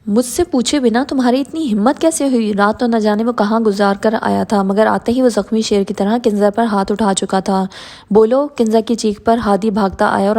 مجھ سے پوچھے بنا تمہاری اتنی ہمت کیسے ہوئی؟ رات تو نہ جانے وہ کہاں گزار کر آیا تھا، مگر آتے ہی وہ زخمی شیر کی طرح کنزا پر ہاتھ اٹھا چکا تھا۔ بولو! کنزا کی چیخ پر ہادی بھاگتا آیا اور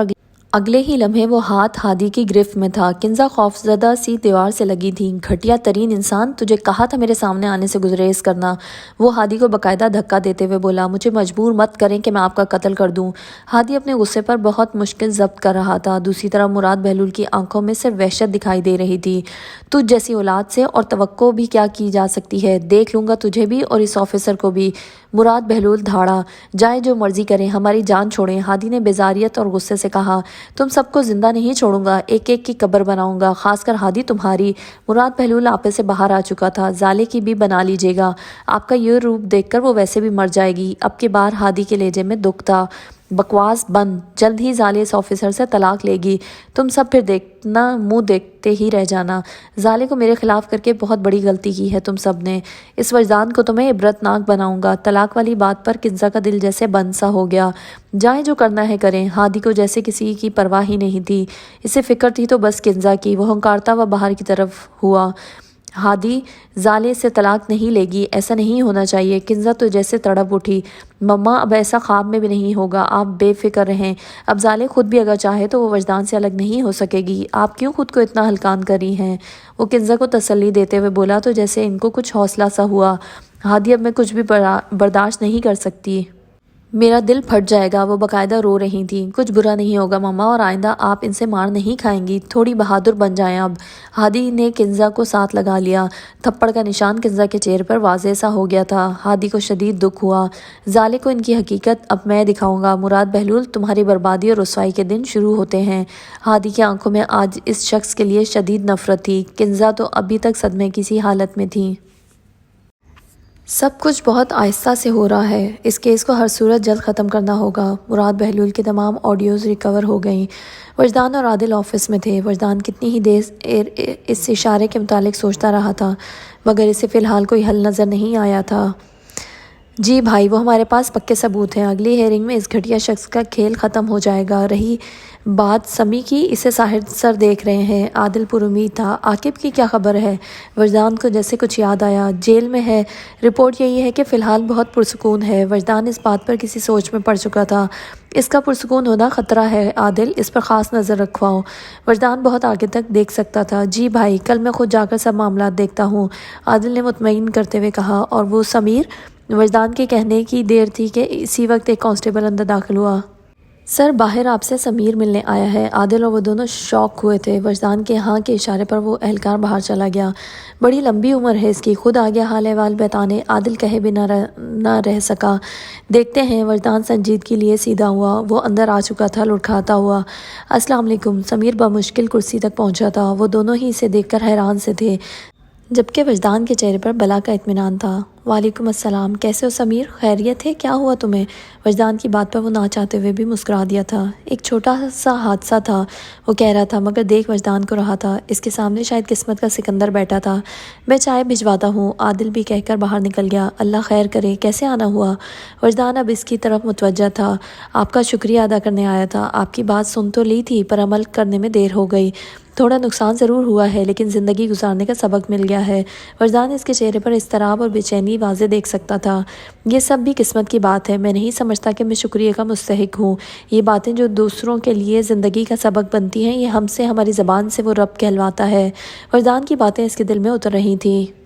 اگلے ہی لمحے وہ ہاتھ ہادی کی گرفت میں تھا۔ کنزا خوفزدہ سی دیوار سے لگی تھی۔ گھٹیا ترین انسان! تجھے کہا تھا میرے سامنے آنے سے گریز کرنا۔ وہ ہادی کو باقاعدہ دھکا دیتے ہوئے بولا، مجھے مجبور مت کریں کہ میں آپ کا قتل کر دوں۔ ہادی اپنے غصے پر بہت مشکل ضبط کر رہا تھا۔ دوسری طرف مراد بہلول کی آنکھوں میں صرف وحشت دکھائی دے رہی تھی۔ تجھ جیسی اولاد سے اور توقع بھی کیا کی جا سکتی ہے؟ دیکھ لوں گا تجھے بھی اور اس آفیسر کو بھی۔ مراد بہلول دھاڑا، جائیں جو مرضی کریں، ہماری جان چھوڑیں۔ ہادی نے بیزاریت اور غصے سے کہا، تم سب کو زندہ نہیں چھوڑوں گا، ایک ایک کی قبر بناؤں گا، خاص کر ہادی تمہاری۔ مراد بہلول آپے سے باہر آ چکا تھا۔ زالے کی بھی بنا لیجیے گا، آپ کا یہ روپ دیکھ کر وہ ویسے بھی مر جائے گی۔ اب کی بار ہادی کے لہجے میں دکھ تھا۔ بکواس بند، جلد ہی زالے اس آفیسر سے طلاق لے گی، تم سب پھر دیکھنا، منہ دیکھتے ہی رہ جانا۔ زالے کو میرے خلاف کر کے بہت بڑی غلطی کی ہے تم سب نے، اس وجدان کو تمہیں عبرت ناک بناؤں گا۔ طلاق والی بات پر کنزا کا دل جیسے بند سا ہو گیا۔ جائیں جو کرنا ہے کریں۔ ہادی کو جیسے کسی کی پرواہ ہی نہیں تھی، اسے فکر تھی تو بس کنزا کی۔ وہ ہنکارتا ہوا باہر کی طرف ہوا۔ ہادی، زالے سے طلاق نہیں لے گی، ایسا نہیں ہونا چاہیے۔ کنزا تو جیسے تڑپ اٹھی، مما اب ایسا خواب میں بھی نہیں ہوگا، آپ بے فکر رہیں۔ اب زالے خود بھی اگر چاہے تو وہ وجدان سے الگ نہیں ہو سکے گی، آپ کیوں خود کو اتنا ہلکان کر رہی ہیں؟ وہ کنزا کو تسلی دیتے ہوئے بولا تو جیسے ان کو کچھ حوصلہ سا ہوا۔ ہادی، اب میں کچھ بھی برداشت نہیں کر سکتی، میرا دل پھٹ جائے گا۔ وہ باقاعدہ رو رہی تھیں۔ کچھ برا نہیں ہوگا مما، اور آئندہ آپ ان سے مار نہیں کھائیں گی، تھوڑی بہادر بن جائیں اب۔ ہادی نے کنزا کو ساتھ لگا لیا۔ تھپڑ کا نشان کنزا کے چہرے پر واضح سا ہو گیا تھا۔ ہادی کو شدید دکھ ہوا۔ زالے کو ان کی حقیقت اب میں دکھاؤں گا۔ مراد بہلول، تمہاری بربادی اور رسوائی کے دن شروع ہوتے ہیں۔ ہادی کی آنکھوں میں آج اس شخص کے لیے شدید نفرت تھی۔ کنزا تو ابھی تک صدمے کی سی حالت میں تھی۔ سب کچھ بہت آہستہ سے ہو رہا ہے، اس کیس کو ہر صورت جلد ختم کرنا ہوگا۔ مراد بہلول کی تمام آڈیوز ریکور ہو گئیں۔ وجدان اور عادل آفس میں تھے۔ وجدان کتنی ہی دیر اس اشارے کے متعلق سوچتا رہا تھا، مگر اسے فی الحال کوئی حل نظر نہیں آیا تھا۔ جی بھائی، وہ ہمارے پاس پکے ثبوت ہیں، اگلی ہیئرنگ میں اس گھٹیا شخص کا کھیل ختم ہو جائے گا۔ رہی بات سمی کی، اسے ساحر سر دیکھ رہے ہیں۔ عادل پر امید تھا، عاقب کی کیا خبر ہے؟ وجدان کو جیسے کچھ یاد آیا، جیل میں ہے، رپورٹ یہی ہے کہ فی الحال بہت پرسکون ہے۔ وجدان اس بات پر کسی سوچ میں پڑ چکا تھا، اس کا پرسکون ہونا خطرہ ہے۔ عادل، اس پر خاص نظر رکھواؤ۔ وجدان بہت آگے تک دیکھ سکتا تھا۔ جی بھائی، کل میں خود جا کر سب معاملات دیکھتا ہوں، عادل نے مطمئن کرتے ہوئے کہا۔ اور وہ سمیر؟ وجدان کے کہنے کی دیر تھی کہ اسی وقت ایک کانسٹیبل اندر داخل ہوا۔ سر، باہر آپ سے سمیر ملنے آیا ہے۔ عادل اور وہ دونوں شاک ہوئے تھے۔ وجدان کے ہاں کے اشارے پر وہ اہلکار باہر چلا گیا۔ بڑی لمبی عمر ہے اس کی، خود آ گیا حال احوال بتانے۔ عادل کہے بھی نہ رہ سکا۔ دیکھتے ہیں۔ وجدان سنجیدگی لیے سیدھا ہوا۔ وہ اندر آ چکا تھا لڑکھڑاتا ہوا۔ السلام علیکم۔ سمیر بمشکل کرسی تک پہنچا تھا۔ وہ دونوں ہی اسے دیکھ کر حیران سے تھے، جبکہ وجدان کے چہرے پر بلا کا اطمینان تھا۔ وعلیکم السلام، کیسے ہو سمیر؟ خیریت ہے؟ کیا ہوا تمہیں؟ وجدان کی بات پر وہ نہ چاہتے ہوئے بھی مسکرا دیا تھا۔ ایک چھوٹا سا حادثہ تھا، وہ کہہ رہا تھا، مگر دیکھ وجدان کو رہا تھا اس کے سامنے شاید قسمت کا سکندر بیٹھا تھا۔ میں چائے بھجواتا ہوں، عادل بھی کہہ کر باہر نکل گیا۔ اللہ خیر کرے، کیسے آنا ہوا؟ وجدان اب اس کی طرف متوجہ تھا۔ آپ کا شکریہ ادا کرنے آیا تھا۔ آپ کی بات سن تو لی تھی، پر عمل کرنے میں دیر ہو گئی۔ تھوڑا نقصان ضرور ہوا ہے، لیکن زندگی گزارنے کا سبق مل گیا ہے۔ وجدان اس کے چہرے پر اضطراب اور بے چینی واضح دیکھ سکتا تھا۔ یہ سب بھی قسمت کی بات ہے، میں نہیں سمجھتا کہ میں شکریہ کا مستحق ہوں۔ یہ باتیں جو دوسروں کے لیے زندگی کا سبق بنتی ہیں، یہ ہم سے، ہماری زبان سے وہ رب کہلواتا ہے۔ وجدان کی باتیں اس کے دل میں اتر رہی تھیں۔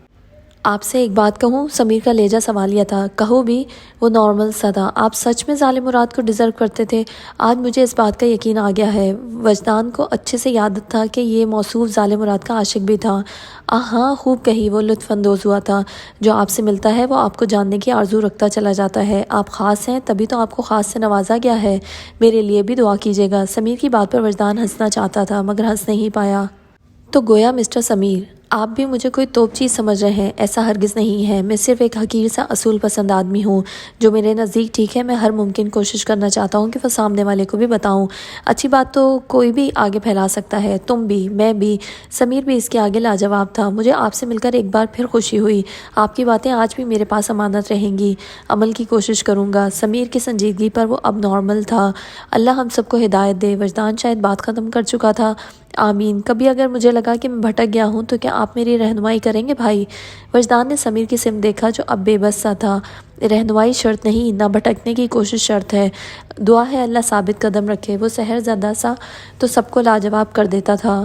آپ سے ایک بات کہوں؟ سمیر کا لہجہ سوالیہ تھا۔ کہو بھی، وہ نارمل سا تھا۔ آپ سچ میں ظالم مراد کو ڈیزرو کرتے تھے؟ آج مجھے اس بات کا یقین آ گیا ہے۔ وجدان کو اچھے سے یاد تھا کہ یہ موصوف ظالم مراد کا عاشق بھی تھا۔ ہاں، خوب کہی، وہ لطف اندوز ہوا تھا۔ جو آپ سے ملتا ہے وہ آپ کو جاننے کی آرزو رکھتا چلا جاتا ہے۔ آپ خاص ہیں، تبھی تو آپ کو خاص سے نوازا گیا ہے۔ میرے لیے بھی دعا کیجیے گا۔ سمیر کی بات پر وجدان ہنسنا چاہتا تھا، مگر ہنس نہیں پایا۔ تو گویا مسٹر سمیر آپ بھی مجھے کوئی توپ چیز سمجھ رہے ہیں، ایسا ہرگز نہیں ہے۔ میں صرف ایک حقیر سا اصول پسند آدمی ہوں جو میرے نزدیک ٹھیک ہے۔ میں ہر ممکن کوشش کرنا چاہتا ہوں کہ وہ سامنے والے کو بھی بتاؤں۔ اچھی بات تو کوئی بھی آگے پھیلا سکتا ہے، تم بھی، میں بھی، سمیر بھی اس کے آگے لاجواب تھا۔ مجھے آپ سے مل کر ایک بار پھر خوشی ہوئی۔ آپ کی باتیں آج بھی میرے پاس امانت رہیں گی، عمل کی کوشش کروں گا۔ سمیر کی سنجیدگی پر وہ اب نارمل تھا۔ اللہ ہم سب کو ہدایت دے۔ وجدان شاید بات ختم کر چکا تھا۔ آمین۔ کبھی اگر مجھے لگا کہ میں بھٹک گیا ہوں تو کیا آپ میری رہنمائی کریں گے بھائی؟ وجدان نے سمیر کی سمت دیکھا جو اب بے بس سا تھا۔ رہنمائی شرط نہیں، نہ بھٹکنے کی کوشش شرط ہے۔ دعا ہے اللہ ثابت قدم رکھے۔ وہ سحر زدہ سا تو سب کو لاجواب کر دیتا تھا۔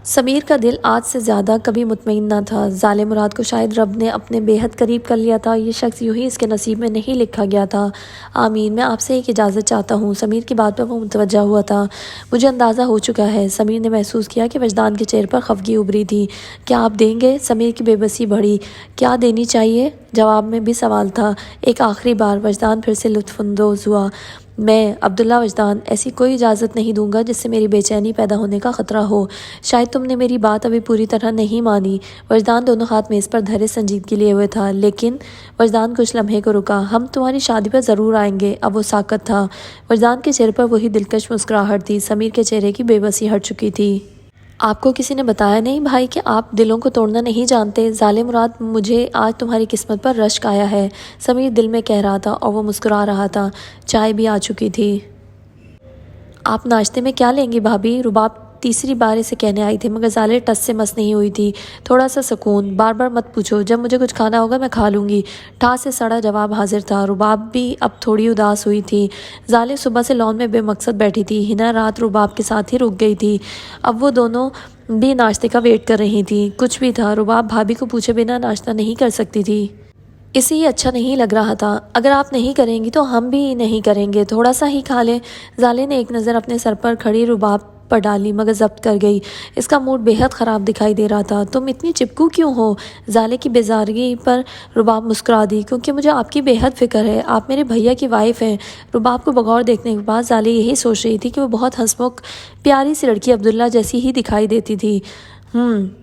سمیر کا دل آج سے زیادہ کبھی مطمئن نہ تھا۔ ظالم مراد کو شاید رب نے اپنے بے حد قریب کر لیا تھا۔ یہ شخص یوں ہی اس کے نصیب میں نہیں لکھا گیا تھا۔ آمین۔ میں آپ سے ایک اجازت چاہتا ہوں۔ سمیر کی بات پر وہ متوجہ ہوا تھا۔ مجھے اندازہ ہو چکا ہے۔ سمیر نے محسوس کیا کہ وجدان کے چہرے پر خفگی ابھری تھی۔ کیا آپ دیں گے؟ سمیر کی بے بسی بڑھی۔ کیا دینی چاہیے؟ جواب میں بھی سوال تھا۔ ایک آخری بار۔ وجدان پھر سے لطف اندوز ہوا۔ میں عبداللہ وجدان ایسی کوئی اجازت نہیں دوں گا جس سے میری بے چینی پیدا ہونے کا خطرہ ہو۔ شاید تم نے میری بات ابھی پوری طرح نہیں مانی۔ وجدان دونوں ہاتھ میز پر دھرے سنجیدگی لیے ہوئے تھا۔ لیکن وجدان کچھ لمحے کو رکا۔ ہم تمہاری شادی پر ضرور آئیں گے۔ اب وہ ساکت تھا۔ وجدان کے چہرے پر وہی دلکش مسکراہٹ تھی۔ سمیر کے چہرے کی بے بسی ہٹ چکی تھی۔ آپ کو کسی نے بتایا نہیں بھائی کہ آپ دلوں کو توڑنا نہیں جانتے؟ ظالم مراد، مجھے آج تمہاری قسمت پر رشک آیا ہے، سمیر دل میں کہہ رہا تھا اور وہ مسکرا رہا تھا۔ چائے بھی آ چکی تھی۔ آپ ناشتے میں کیا لیں گی بھابھی؟ رباب تیسری بار اسے کہنے آئی تھی مگر ظالے ٹس سے مس نہیں ہوئی تھی۔ تھوڑا سا سکون۔ بار بار مت پوچھو، جب مجھے کچھ کھانا ہوگا میں کھا لوں گی۔ ٹھا سے سڑا جواب حاضر تھا۔ رباب بھی اب تھوڑی اداس ہوئی تھی۔ ظالے صبح سے لان میں بے مقصد بیٹھی تھی۔ ہنا رات رباب کے ساتھ ہی رک گئی تھی۔ اب وہ دونوں بھی ناشتے کا ویٹ کر رہی تھی۔ کچھ بھی تھا، رباب بھابھی کو پوچھے بنا ناشتہ نہیں کر سکتی تھی۔ اسے یہ اچھا نہیں لگ رہا تھا۔ اگر آپ نہیں کریں گی تو ہم بھی نہیں کریں گے، تھوڑا سا ہی کھا لیں۔ ظالے نے ایک نظر اپنے سر پر کھڑی رباب پر ڈالی مگر ضبط کر گئی۔ اس کا موڈ بے حد خراب دکھائی دے رہا تھا۔ تم اتنی چپکو کیوں ہو؟ ظالے کی بیزارگی پر رباب مسکرا دی۔ کیونکہ مجھے آپ کی بے حد فکر ہے، آپ میرے بھیا کی وائف ہیں۔ رباب کو بغور دیکھنے کے بعد ظالے یہی سوچ رہی تھی کہ وہ بہت ہنسمکھ پیاری سی لڑکی عبداللہ جیسی ہی دکھائی دیتی تھی۔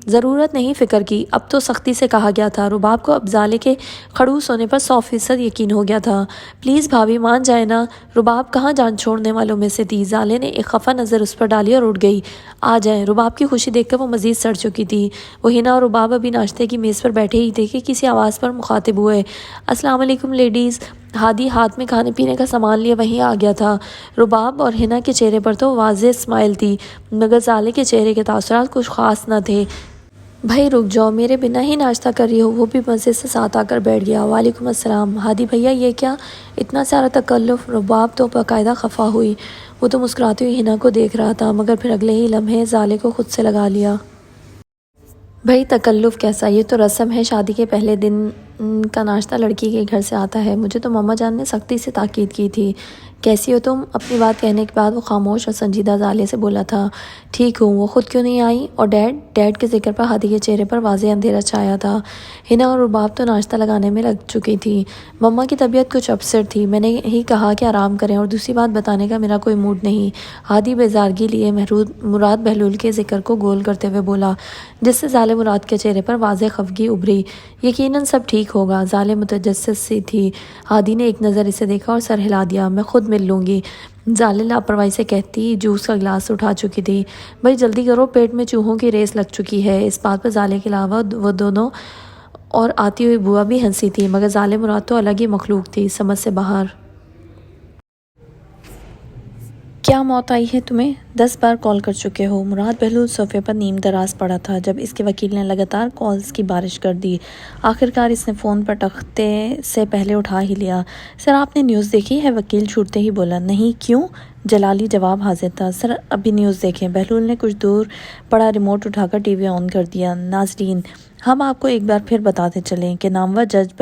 ضرورت نہیں فکر کی، اب تو سختی سے کہا گیا تھا۔ رباب کو اب ظالے کے خڑوس ہونے پر 100% یقین ہو گیا تھا۔ پلیز بھابھی مان جائے نا۔ رباب کہاں جان چھوڑنے والوں میں سے تھی۔ ظالے نے ایک خفا نظر اس پر ڈالی اور اٹھ گئی۔ آ جائیں۔ رباب کی خوشی دیکھ کر وہ مزید سڑ چکی تھی۔ وہ ہنا اور رباب ابھی ناشتے کی میز پر بیٹھے ہی تھے کہ کسی آواز پر مخاطب ہوئے۔ السلام علیکم لیڈیز۔ ہادی ہاتھ میں کھانے پینے کا سامان لیے وہیں آ گیا تھا۔ رباب اور ہنا کے چہرے پر تو واضح اسمائل تھی مگر ظالے کے چہرے کے تاثرات کچھ خاص نہ تھے۔ بھائی رک جاؤ، میرے بنا ہی ناشتہ کر رہی ہو؟ وہ بھی مزے سے ساتھ آ کر بیٹھ گیا۔ وعلیکم السلام۔ ہادی بھیا یہ کیا اتنا سارا تکلف؟ رباب تو باقاعدہ خفا ہوئی۔ وہ تو مسکراتی ہوئی ہنا کو دیکھ رہا تھا مگر پھر اگلے ہی لمحے ظالے کو خود سے لگا لیا۔ بھائی تکلف کیسا، یہ تو رسم ہے، شادی کے پہلے دن کا ناشتہ لڑکی کے گھر سے آتا ہے۔ مجھے تو ماما جان نے سختی سے تاکید کی تھی۔ کیسی ہو تم؟ اپنی بات کہنے کے بعد وہ خاموش اور سنجیدہ ظالے سے بولا تھا۔ ٹھیک ہوں۔ وہ خود کیوں نہیں آئی؟ اور ڈیڈ کے ذکر پر ہادی کے چہرے پر واضح اندھیرا چھایا تھا۔ ہنا اور رباب تو ناشتہ لگانے میں لگ چکی تھی۔ مما کی طبیعت کچھ اپسٹ تھی، میں نے ہی کہا کہ آرام کریں، اور دوسری بات بتانے کا میرا کوئی موڈ نہیں۔ ہادی بیزارگی لیے مراد بہلول کے ذکر کو گول کرتے ہوئے بولا جس سے ظالے مراد کے چہرے پر واضح خفگی ابھری۔ یقیناً سب ٹھیک ہوگا۔ ظالے متجسس سی تھی۔ ہادی نے ایک نظر اسے دیکھا اور سر ہلا دیا۔ میں خود مل لوں گی، ظالے لاپرواہی سے کہتی جوس کا گلاس اٹھا چکی تھی۔ بھائی جلدی کرو، پیٹ میں چوہوں کی ریس لگ چکی ہے۔ اس بات پر ظالے کے علاوہ وہ دونوں اور آتی ہوئی بوا بھی ہنسی تھی مگر ظالے مراد تو الگ ہی مخلوق تھی، سمجھ سے باہر۔ کیا موت آئی ہے تمہیں؟ 10 بار کال کر چکے ہو۔ مراد بہلول صوفے پر نیم دراز پڑا تھا جب اس کے وکیل نے لگاتار کالز کی بارش کر دی۔ آخرکار اس نے فون پر تختے سے پہلے اٹھا ہی لیا۔ سر آپ نے نیوز دیکھی ہے؟ وکیل چھوٹتے ہی بولا۔ نہیں، کیوں؟ جلالی جواب حاضر تھا۔ سر ابھی نیوز دیکھیں۔ بہلول نے کچھ دور پڑا ریموٹ اٹھا کر ٹی وی آن کر دیا۔ ناظرین، ہم آپ کو ایک بار پھر بتاتے چلیں کہ نامور جج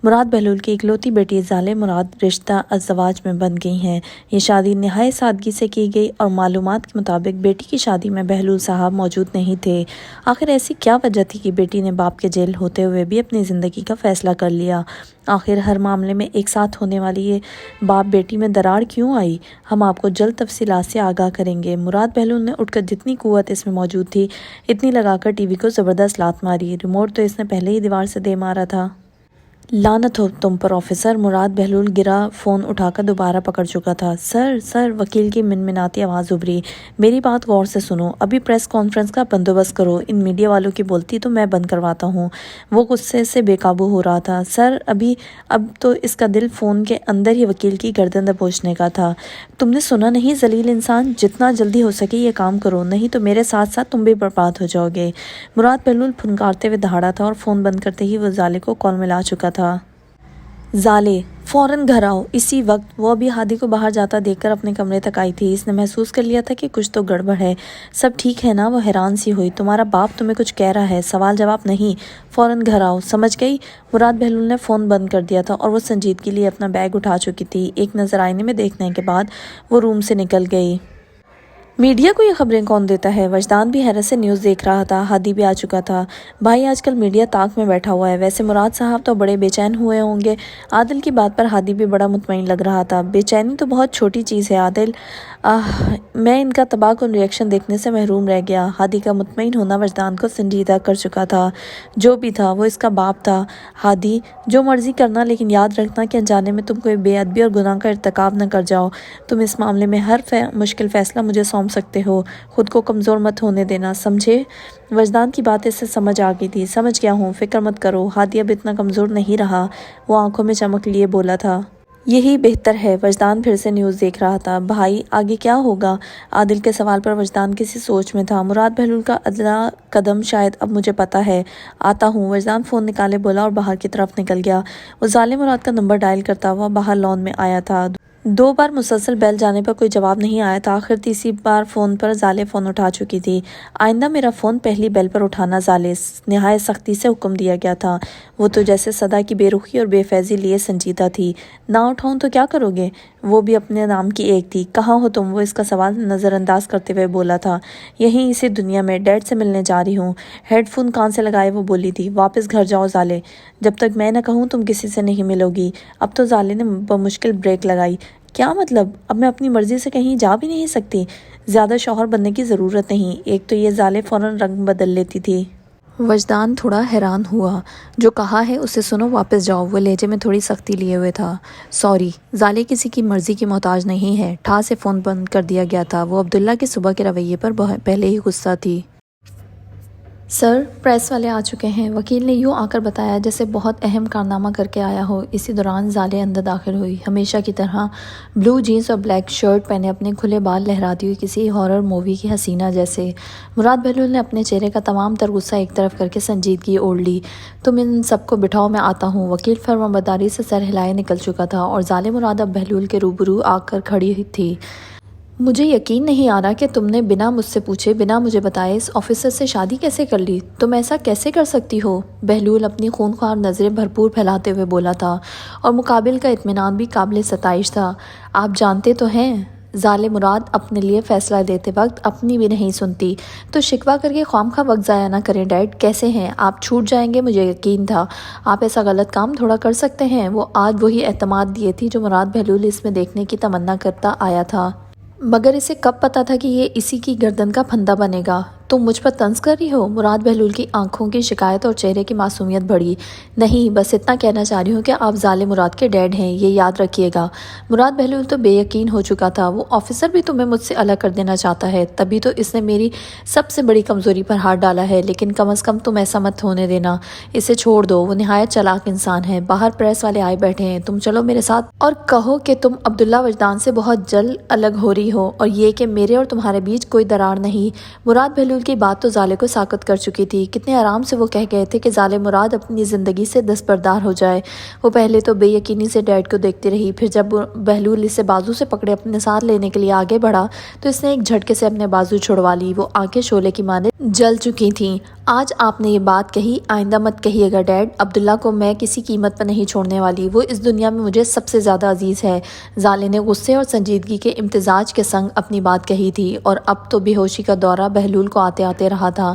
مراد بہلول کی اکلوتی بیٹی ظالے مراد رشتہ ازدواج میں بندھ گئی ہیں۔ یہ شادی نہایت سادگی سے کی گئی اور معلومات کے مطابق بیٹی کی شادی میں بہلول صاحب موجود نہیں تھے۔ آخر ایسی کیا وجہ تھی کہ بیٹی نے باپ کے جیل ہوتے ہوئے بھی اپنی زندگی کا فیصلہ کر لیا؟ آخر ہر معاملے میں ایک ساتھ ہونے والی یہ باپ بیٹی میں دراڑ کیوں آئی؟ ہم ہم آپ کو جلد تفصیلات سے آگاہ کریں گے۔ مراد بہلول نے اٹھ کر جتنی قوت اس میں موجود تھی اتنی لگا کر ٹی وی کو زبردست لات ماری۔ ریموٹ تو اس نے پہلے ہی دیوار سے دے مارا تھا۔ لعنت ہو تم پر آفیسر! مراد بہلول گرا فون اٹھا کر دوبارہ پکڑ چکا تھا۔ سر وکیل کی منمناتی آواز ابھری۔ میری بات غور سے سنو، ابھی پریس کانفرنس کا بندوبست کرو، ان میڈیا والوں کی بولتی تو میں بند کرواتا ہوں۔ وہ غصے سے بے قابو ہو رہا تھا۔ سر اب تو اس کا دل فون کے اندر ہی وکیل کی گردن دبوچنے کا تھا۔ تم نے سنا نہیں ذلیل انسان، جتنا جلدی ہو سکے یہ کام کرو، نہیں تو میرے ساتھ ساتھ تم بھی برباد ہو جاؤ گے۔ مراد بہلول پھنکارتے ہوئے دہاڑا تھا اور فون بند کرتے ہی وہ زالے کو کال ملا چکا تھا۔ زالے فوراً گھر آؤ۔ اسی وقت وہ ابھی ہادی کو باہر جاتا دیکھ کر اپنے کمرے تک آئی تھی۔ اس نے محسوس کر لیا تھا کہ کچھ تو گڑبڑ ہے۔ سب ٹھیک ہے نا؟ وہ حیران سی ہوئی۔ تمہارا باپ تمہیں کچھ کہہ رہا ہے، سوال جواب نہیں، فوراً گھر آؤ، سمجھ گئی؟ مراد بہلول نے فون بند کر دیا تھا اور وہ سنجیدگی لیے اپنا بیگ اٹھا چکی تھی۔ ایک نظر آئینے میں دیکھنے کے بعد وہ روم سے نکل گئی۔ میڈیا کو یہ خبریں کون دیتا ہے؟ وجدان بھی حیرت سے نیوز دیکھ رہا تھا۔ ہادی بھی آ چکا تھا۔ بھائی آج کل میڈیا طاق میں بیٹھا ہوا ہے، ویسے مراد صاحب تو بڑے بے چین ہوئے ہوں گے۔ عادل کی بات پر ہادی بھی بڑا مطمئن لگ رہا تھا۔ بے چینی تو بہت چھوٹی چیز ہے عادل، میں ان کا تباہ کن ری ایکشن دیکھنے سے محروم رہ گیا۔ ہادی کا مطمئن ہونا وجدان کو سنجیدہ کر چکا تھا۔ جو بھی تھا وہ اس کا باپ تھا۔ ہادی جو مرضی کرنا، لیکن یاد رکھنا کہ انجانے میں تم کوئی بے ادبی اور گناہ کا ارتکاب نہ کر جاؤ۔ تم اس معاملے میں ہر مشکل فیصلہ مجھے سونپ سکتے ہو، خود کو کمزور مت ہونے دینا، سمجھے؟ وجدان کی بات اس سے سمجھ آ گئی تھی۔ سمجھ گیا ہوں، فکر مت کرو، ہادی اب اتنا کمزور نہیں رہا، وہ آنکھوں میں چمک لیے بولا تھا۔ یہی بہتر ہے۔ وجدان پھر سے نیوز دیکھ رہا تھا۔ بھائی آگے کیا ہوگا؟ عادل کے سوال پر وجدان کسی سوچ میں تھا۔ مراد بہلول کا اگلا قدم شاید اب مجھے پتہ ہے، آتا ہوں۔ وجدان فون نکالے بولا اور باہر کی طرف نکل گیا۔ وہ ظالم مراد کا نمبر ڈائل کرتا ہوا باہر لان میں آیا تھا۔ 2 بار مسلسل بیل جانے پر کوئی جواب نہیں آیا تھا۔ آخر تیسری بار فون پر زالے فون اٹھا چکی تھی۔ آئندہ میرا فون پہلی بیل پر اٹھانا زالے، نہایت سختی سے حکم دیا گیا تھا۔ وہ تو جیسے صدا کی بے رخی اور بے فیضی لیے سنجیدہ تھی۔ نہ اٹھاؤں تو کیا کرو گے؟ وہ بھی اپنے نام کی ایک تھی۔ کہاں ہو تم؟ وہ اس کا سوال نظر انداز کرتے ہوئے بولا تھا۔ یہیں اسی دنیا میں، ڈیڈ سے ملنے جا رہی ہوں۔ ہیڈ فون کان سے لگائے وہ بولی تھی۔ واپس گھر جاؤ زالے، جب تک میں نہ کہوں تم کسی سے نہیں ملو گی۔ اب تو زالے نے بمشکل بریک لگائی۔ کیا مطلب؟ اب میں اپنی مرضی سے کہیں جا بھی نہیں سکتی؟ زیادہ شوہر بننے کی ضرورت نہیں، ایک تو یہ زالے فوراً رنگ بدل لیتی تھی۔ وجدان تھوڑا حیران ہوا۔ جو کہا ہے اسے سنو، واپس جاؤ۔ وہ لہجے میں تھوڑی سختی لیے ہوئے تھا۔ سوری، زالے کسی کی مرضی کی محتاج نہیں ہے۔ ٹھا سے فون بند کر دیا گیا تھا۔ وہ عبداللہ کے صبح کے رویے پر پہلے ہی غصہ تھی۔ سر، پریس والے آ چکے ہیں، وکیل نے یوں آ کر بتایا جیسے بہت اہم کارنامہ کر کے آیا ہو۔ اسی دوران زالے اندر داخل ہوئی، ہمیشہ کی طرح بلو جینس اور بلیک شرٹ پہنے، اپنے کھلے بال لہراتی ہوئی کسی ہارر مووی کی حسینہ جیسے۔ مراد بہلول نے اپنے چہرے کا تمام تر غصہ ایک طرف کر کے سنجیدگی اوڑھ لی۔ تم ان سب کو بٹھاؤ، میں آتا ہوں۔ وکیل فرمانبرداری سے سر ہلائے نکل چکا تھا اور زالے مراد اب بہلول کے روبرو آ کر کھڑی تھی۔ مجھے یقین نہیں آ رہا کہ تم نے بنا مجھ سے پوچھے، بنا مجھے بتائے اس آفیسر سے شادی کیسے کر لی؟ تم ایسا کیسے کر سکتی ہو؟ بہلول اپنی خونخوار نظریں بھرپور پھیلاتے ہوئے بولا تھا، اور مقابل کا اطمینان بھی قابل ستائش تھا۔ آپ جانتے تو ہیں، زالے مراد اپنے لیے فیصلہ لیتے وقت اپنی بھی نہیں سنتی، تو شکوہ کر کے خواہ وقت ضائع نہ کریں۔ ڈیڈ کیسے ہیں آپ؟ چھوٹ جائیں گے، مجھے یقین تھا آپ ایسا غلط کام تھوڑا کر سکتے ہیں۔ وہ آج وہی اعتماد دیے تھی جو مراد بہلول اس میں دیکھنے کی تمنا کرتا آیا تھا، مگر اسے کب پتا تھا کہ یہ اسی کی گردن کا پھندا بنے گا؟ تم مجھ پر طنز کر رہی ہو؟ مراد بہلول کی آنکھوں کی شکایت اور چہرے کی معصومیت بڑھی۔ نہیں، بس اتنا کہنا چاہ رہی ہوں کہ آپ زالے مراد کے ڈیڈ ہیں، یہ یاد رکھیے گا۔ مراد بہلول تو بے یقین ہو چکا تھا۔ وہ آفیسر بھی تمہیں مجھ سے الگ کر دینا چاہتا ہے، تبھی تو اس نے میری سب سے بڑی کمزوری پر ہاتھ ڈالا ہے، لیکن کم از کم تم ایسا مت ہونے دینا۔ اسے چھوڑ دو، وہ نہایت چالاک انسان ہے۔ باہر پریس والے آئے بیٹھے ہیں، تم چلو میرے ساتھ اور کہو کہ تم عبداللہ وجدان سے بہت جلد الگ ہو رہی ہو، اور یہ کہ میرے اور تمہارے بیچ کوئی درار نہیں۔ مراد بہلول کی بات تو زالے کو ساکت کر چکی تھی۔ کتنے آرام سے وہ کہہ گئے تھے کہ زالے مراد اپنی زندگی سے دستبردار ہو جائے۔ وہ پہلے تو بے یقینی سے ڈیڈ کو دیکھتی رہی، پھر جب بہلول اسے بازو سے پکڑے اپنے ساتھ لینے کے لیے آگے بڑھا تو اس نے ایک جھٹکے سے اپنے بازو چھڑوا لی۔ وہ آنکھیں شعلے کی مانند جل چکی تھیں۔ آج آپ نے یہ بات کہی، آئندہ مت کہیے گا ڈیڈ۔ عبداللہ کو میں کسی قیمت پر نہیں چھوڑنے والی، وہ اس دنیا میں مجھے سب سے زیادہ عزیز ہے۔ زالے نے غصے اور سنجیدگی کے امتزاج کے سنگ اپنی بات کہی تھی، اور اب تو بے ہوشی کا دورہ بہلول کو آتے آتے رہا تھا۔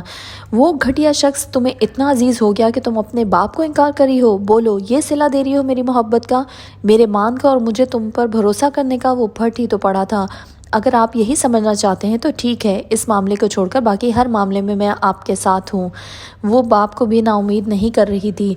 وہ گھٹیا شخص تمہیں اتنا عزیز ہو گیا کہ تم اپنے باپ کو انکار کری ہو؟ بولو، یہ صلہ دے رہی ہو میری محبت کا، میرے مان کا اور مجھے تم پر بھروسہ کرنے کا؟ وہ پھٹ ہی تو پڑا تھا۔ اگر آپ یہی سمجھنا چاہتے ہیں تو ٹھیک ہے، اس معاملے کو چھوڑ کر باقی ہر معاملے میں آپ کے ساتھ ہوں۔ وہ باپ کو بھی نا امید نہیں کر رہی تھی۔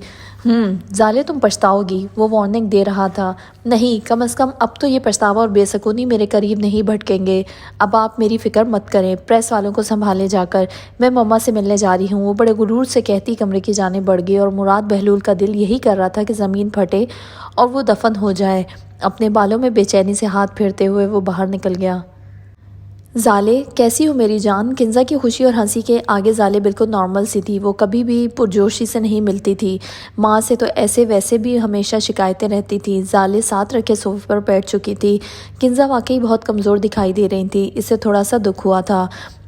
زالے تم پچھتاؤ گی، وہ وارننگ دے رہا تھا۔ نہیں، کم از کم اب تو یہ پچھتاوا اور بے سکونی میرے قریب نہیں بھٹکیں گے۔ اب آپ میری فکر مت کریں، پریس والوں کو سنبھالے جا کر، میں مما سے ملنے جا رہی ہوں۔ وہ بڑے غرور سے کہتی کمرے کی جانب بڑھ گئی، اور مراد بہلول کا دل یہی کر رہا تھا کہ زمین پھٹے اور وہ دفن ہو جائے۔ اپنے بالوں میں بے چینی سے ہاتھ پھیرتے ہوئے وہ باہر نکل گیا۔ زالے، کیسی ہو میری جان؟ کنزا کی خوشی اور ہنسی کے آگے زالے بالکل نارمل سی تھی، وہ کبھی بھی پرجوشی سے نہیں ملتی تھی۔ ماں سے تو ایسے ویسے بھی ہمیشہ شکایتیں رہتی تھیں۔ زالے ساتھ رکھے صوفے پر بیٹھ چکی تھی۔ کنزا واقعی بہت کمزور دکھائی دے رہی تھی، اسے تھوڑا سا دکھ ہوا تھا۔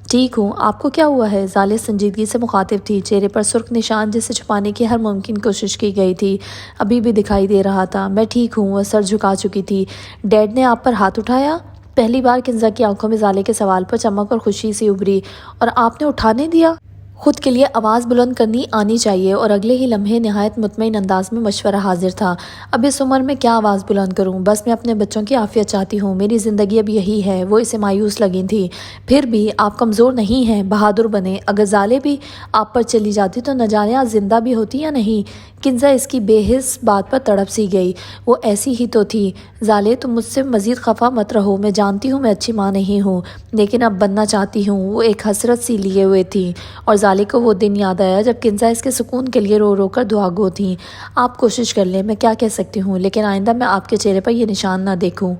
ٹھیک ہوں، آپ کو کیا ہوا ہے؟ زالے سنجیدگی سے مخاطب تھی، چہرے پر سرخ نشان جسے چھپانے کی ہر ممکن کوشش کی گئی تھی ابھی بھی دکھائی دے رہا تھا۔ میں ٹھیک ہوں، وہ سر جھکا چکی تھی۔ ڈیڈ نے آپ پر ہاتھ اٹھایا؟ پہلی بار کنزا کی آنکھوں میں زالے کے سوال پر چمک اور خوشی سی ابھری۔ اور آپ نے اٹھانے دیا؟ خود کے لیے آواز بلند کرنی آنی چاہیے، اور اگلے ہی لمحے نہایت مطمئن انداز میں مشورہ حاضر تھا۔ اب اس عمر میں کیا آواز بلند کروں؟ بس میں اپنے بچوں کی عافیت چاہتی ہوں، میری زندگی اب یہی ہے۔ وہ اسے مایوس لگی تھی۔ پھر بھی آپ کمزور نہیں ہیں، بہادر بنیں۔ اگر زالے بھی آپ پر چلی جاتی تو نہ جانے آج زندہ بھی ہوتی یا نہیں۔ کنزا اس کی بے حس بات پر تڑپ سی گئی۔ وہ ایسی ہی تو تھی۔ زالے، تم مجھ سے مزید خفا مت رہو، میں جانتی ہوں میں اچھی ماں نہیں ہوں، لیکن اب بننا چاہتی ہوں۔ وہ ایک حسرت سی لیے ہوئے تھی، اور زالے کو وہ دن یاد آیا جب کنزا اس کے سکون کے لیے رو رو کر دعا گو تھی۔ آپ کوشش کر لیں، میں کیا کہہ سکتی ہوں، لیکن آئندہ میں آپ کے چہرے پر یہ نشان نہ دیکھوں۔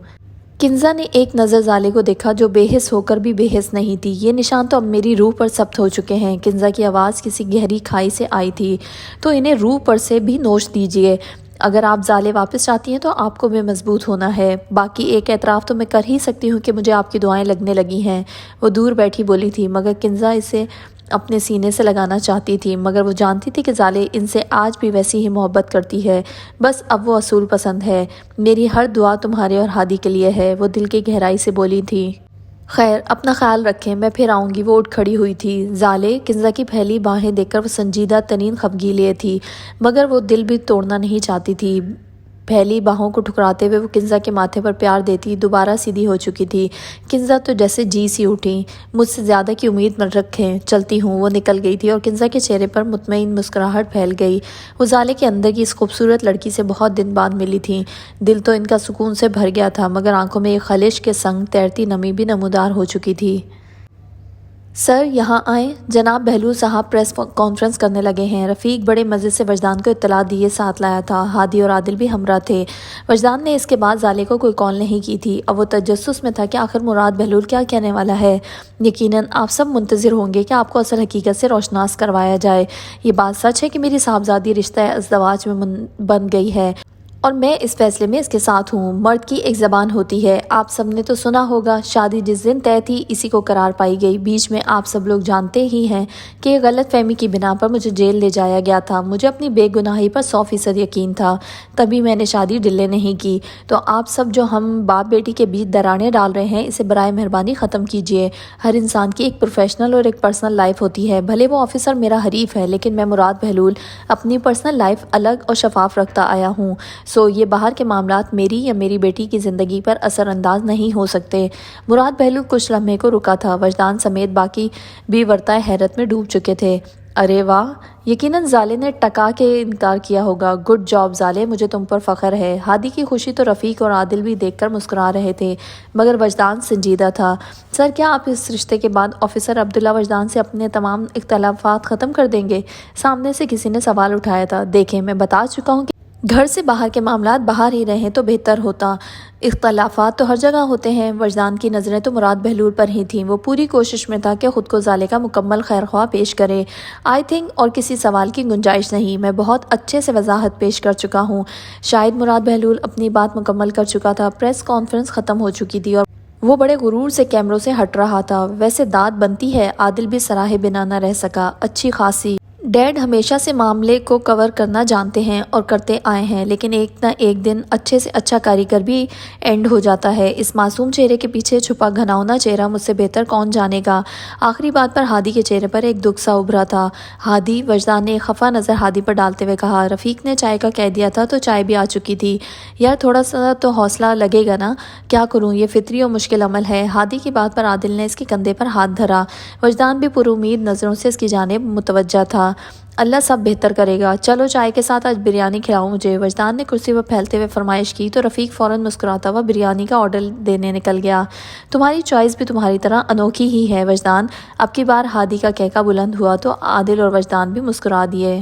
کنزا نے ایک نظر زالے کو دیکھا جو بے حس ہو کر بھی بے حس نہیں تھی۔ یہ نشان تو اب میری روح پر ثبت ہو چکے ہیں۔ کنزا کی آواز کسی گہری کھائی سے آئی تھی۔ تو انہیں روح پر سے بھی نوچ دیجیے۔ اگر آپ زالے واپس چاہتی ہیں تو آپ کو بھی مضبوط ہونا ہے۔ باقی ایک اعتراف تو میں کر ہی سکتی ہوں کہ مجھے آپ کی دعائیں لگنے لگی ہیں۔ وہ دور بیٹھی بولی تھی، مگر کنزا اسے اپنے سینے سے لگانا چاہتی تھی، مگر وہ جانتی تھی کہ زالے ان سے آج بھی ویسی ہی محبت کرتی ہے۔ بس اب وہ اصول پسند ہے۔ میری ہر دعا تمہارے اور ہادی کے لیے ہے، وہ دل کی گہرائی سے بولی تھی۔ خیر، اپنا خیال رکھیں، میں پھر آؤں گی۔ وہ اٹھ کھڑی ہوئی تھی۔ زالے، کنزا کی پھیلی باہیں دیکھ کر وہ سنجیدہ ترین خفگی لیے تھی، مگر وہ دل بھی توڑنا نہیں چاہتی تھی۔ پھیلی باہوں کو ٹھکراتے ہوئے وہ کنزا کے ماتھے پر پیار دیتی دوبارہ سیدھی ہو چکی تھی۔ کنزا تو جیسے جی سی اٹھی۔ مجھ سے زیادہ کی امید مت رکھیں، چلتی ہوں۔ وہ نکل گئی تھی، اور کنزا کے چہرے پر مطمئن مسکراہٹ پھیل گئی۔ وہ زالے کے اندر کی اس خوبصورت لڑکی سے بہت دن بعد ملی تھی۔ دل تو ان کا سکون سے بھر گیا تھا، مگر آنکھوں میں ایک خلش کے سنگ تیرتی نمی بھی نمودار ہو چکی تھی۔ سر، یہاں آئیں، جناب بہلول صاحب پریس کانفرنس کرنے لگے ہیں۔ رفیق بڑے مزے سے وجدان کو اطلاع دیے ساتھ لایا تھا۔ ہادی اور عادل بھی ہمراہ تھے۔ وجدان نے اس کے بعد زالے کو کوئی کال نہیں کی تھی۔ اب وہ تجسس میں تھا کہ آخر مراد بہلول کیا کہنے والا ہے۔ یقیناً آپ سب منتظر ہوں گے کہ آپ کو اصل حقیقت سے روشناس کروایا جائے۔ یہ بات سچ ہے کہ میری صاحبزادی رشتہ ازدواج میں بن گئی ہے، اور میں اس فیصلے میں اس کے ساتھ ہوں۔ مرد کی ایک زبان ہوتی ہے، آپ سب نے تو سنا ہوگا۔ شادی جس دن طے تھی اسی کو قرار پائی گئی۔ بیچ میں آپ سب لوگ جانتے ہی ہیں کہ غلط فہمی کی بنا پر مجھے جیل لے جایا گیا تھا۔ مجھے اپنی بے گناہی پر 100% یقین تھا، تبھی میں نے شادی ڈیلے نہیں کی۔ تو آپ سب جو ہم باپ بیٹی کے بیچ دراڑیں ڈال رہے ہیں، اسے برائے مہربانی ختم کیجیے۔ ہر انسان کی ایک پروفیشنل اور ایک پرسنل لائف ہوتی ہے۔ بھلے وہ آفیسر میرا حریف ہے، لیکن میں مراد بہلول اپنی پرسنل لائف الگ اور شفاف رکھتا آیا ہوں۔ یہ باہر کے معاملات میری یا میری بیٹی کی زندگی پر اثر انداز نہیں ہو سکتے۔ مراد بہلول کچھ لمحے کو رکا تھا۔ وجدان سمیت باقی بھی ورطۂ حیرت میں ڈوب چکے تھے۔ ارے واہ، یقیناً زالے نے ٹکا کے انکار کیا ہوگا۔ گڈ جاب زالے، مجھے تم پر فخر ہے۔ ہادی کی خوشی تو رفیق اور عادل بھی دیکھ کر مسکرا رہے تھے، مگر وجدان سنجیدہ تھا۔ سر، کیا آپ اس رشتے کے بعد آفیسر عبداللہ وجدان سے اپنے تمام اختلافات ختم کر دیں گے؟ سامنے سے کسی نے سوال اٹھایا تھا۔ دیکھیں، میں بتا چکا ہوں کہ گھر سے باہر کے معاملات باہر ہی رہیں تو بہتر ہوتا۔ اختلافات تو ہر جگہ ہوتے ہیں۔ وجدان کی نظریں تو مراد بہلول پر ہی تھیں۔ وہ پوری کوشش میں تھا کہ خود کو زالے کا مکمل خیرخواہ پیش کرے۔ آئی تھنک اور کسی سوال کی گنجائش نہیں، میں بہت اچھے سے وضاحت پیش کر چکا ہوں۔ شاید مراد بہلول اپنی بات مکمل کر چکا تھا۔ پریس کانفرنس ختم ہو چکی تھی، اور وہ بڑے غرور سے کیمروں سے ہٹ رہا تھا۔ ویسے داد بنتی ہے، عادل بھی سراہے بنا نہ رہ سکا۔ اچھی خاصی ڈیڈ ہمیشہ سے معاملے کو کور کرنا جانتے ہیں اور کرتے آئے ہیں، لیکن ایک نہ ایک دن اچھے سے اچھا کاریگر بھی اینڈ ہو جاتا ہے۔ اس معصوم چہرے کے پیچھے چھپا گھناؤنا چہرہ مجھ سے بہتر کون جانے گا۔ آخری بات پر ہادی کے چہرے پر ایک دکھ سا ابھرا تھا۔ ہادی، وجدان نے خفا نظر ہادی پر ڈالتے ہوئے کہا۔ رفیق نے چائے کا کہہ دیا تھا تو چائے بھی آ چکی تھی۔ یار تھوڑا سا تو حوصلہ لگے گا نا۔ کیا کروں، یہ فطری اور مشکل عمل ہے۔ ہادی کی بات پر عادل نے اس کے کندھے پر ہاتھ دھرا۔ وجدان بھی پر امید نظروں سے اس کی جانب متوجہ تھا۔ اللہ سب بہتر کرے گا، چلو چائے کے ساتھ آج بریانی کھلاؤ مجھے، وجدان نے کرسی پر پھیلتے ہوئے فرمائش کی تو رفیق فوراً مسکراتا ہوا بریانی کا آرڈر دینے نکل گیا۔ تمہاری چوائس بھی تمہاری طرح انوکھی ہی ہے وجدان۔ اب کی بار ہادی کا کہکا بلند ہوا تو عادل اور وجدان بھی مسکرا دیے۔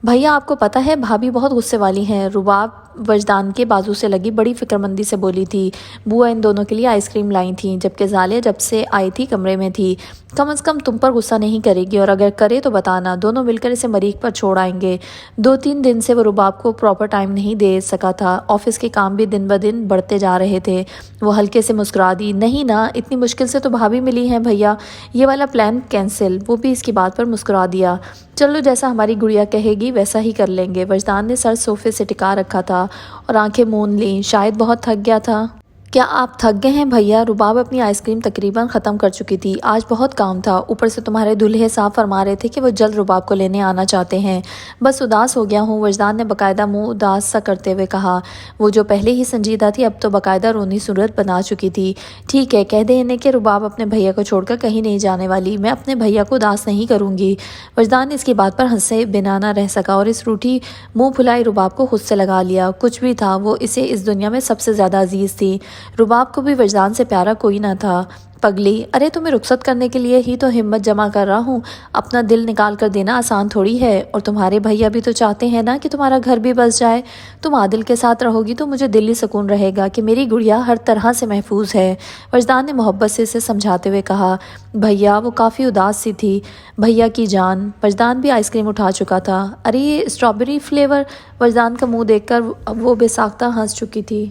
بھیا آپ کو پتہ ہے بھابھی بہت غصے والی ہیں، رباب وجدان کے بازو سے لگی بڑی فکرمندی سے بولی تھی۔ بوا ان دونوں کے لیے آئس کریم لائی تھیں، جبکہ زالے جب سے آئی تھی کمرے میں تھی۔ کم از کم تم پر غصہ نہیں کرے گی، اور اگر کرے تو بتانا، دونوں مل کر اسے مریخ پر چھوڑ آئیں گے۔ 2-3 دن سے وہ رباب کو پراپر ٹائم نہیں دے سکا تھا، آفس کے کام بھی دن بدن بڑھتے جا رہے تھے۔ وہ ہلکے سے مسکرا دی۔ نہیں نا، اتنی مشکل سے تو بھابھی ملی ہیں بھیا، یہ والا پلان کینسل۔ وہ بھی اس کی بات پر مسکرا دیا۔ چلو جیسا ہماری گڑیا کہے گی ویسا ہی کر لیں گے۔ وجدان نے سر صوفے سے ٹکا رکھا تھا اور آنکھیں مون لیں، شاید بہت تھک گیا تھا۔ کیا آپ تھک گئے ہیں بھیا؟ رباب اپنی آئس کریم تقریباً ختم کر چکی تھی۔ آج بہت کام تھا، اوپر سے تمہارے دولہے صاحب فرما رہے تھے کہ وہ جلد رباب کو لینے آنا چاہتے ہیں۔ بس اداس ہو گیا ہوں، وجدان نے باقاعدہ منہ اداس سا کرتے ہوئے کہا۔ وہ جو پہلے ہی سنجیدہ تھی اب تو باقاعدہ رونی صورت بنا چکی تھی۔ ٹھیک ہے، کہہ دیں انہیں کہ رباب اپنے بھیا کو چھوڑ کر کہیں نہیں جانے والی، میں اپنے بھیا کو اداس نہیں کروں گی۔ وجدان نے اس کی بات پر ہنسے بنا نہ رہ سکا اور اس روٹھی منہ پھلائی رباب کو خود سے لگا لیا۔ کچھ بھی تھا، وہ اسے اس دنیا میں سب سے زیادہ عزیز تھی۔ رباب کو بھی وجدان سے پیارا کوئی نہ تھا۔ پگلی، ارے تمہیں رخصت کرنے کے لیے ہی تو ہمت جمع کر رہا ہوں، اپنا دل نکال کر دینا آسان تھوڑی ہے، اور تمہارے بھیا بھی تو چاہتے ہیں نا کہ تمہارا گھر بھی بس جائے۔ تم عادل کے ساتھ رہو گی تو مجھے دلی سکون رہے گا کہ میری گڑیا ہر طرح سے محفوظ ہے، وجدان نے محبت سے اسے سمجھاتے ہوئے کہا۔ بھیا، وہ کافی اداس سی تھی۔ بھیا کی جان، وجدان بھی آئس کریم اٹھا چکا تھا۔ ارے یہ اسٹرابیری فلیور، وجدان کا منہ دیکھ کر وہ بے ساختہ ہنس چکی تھی۔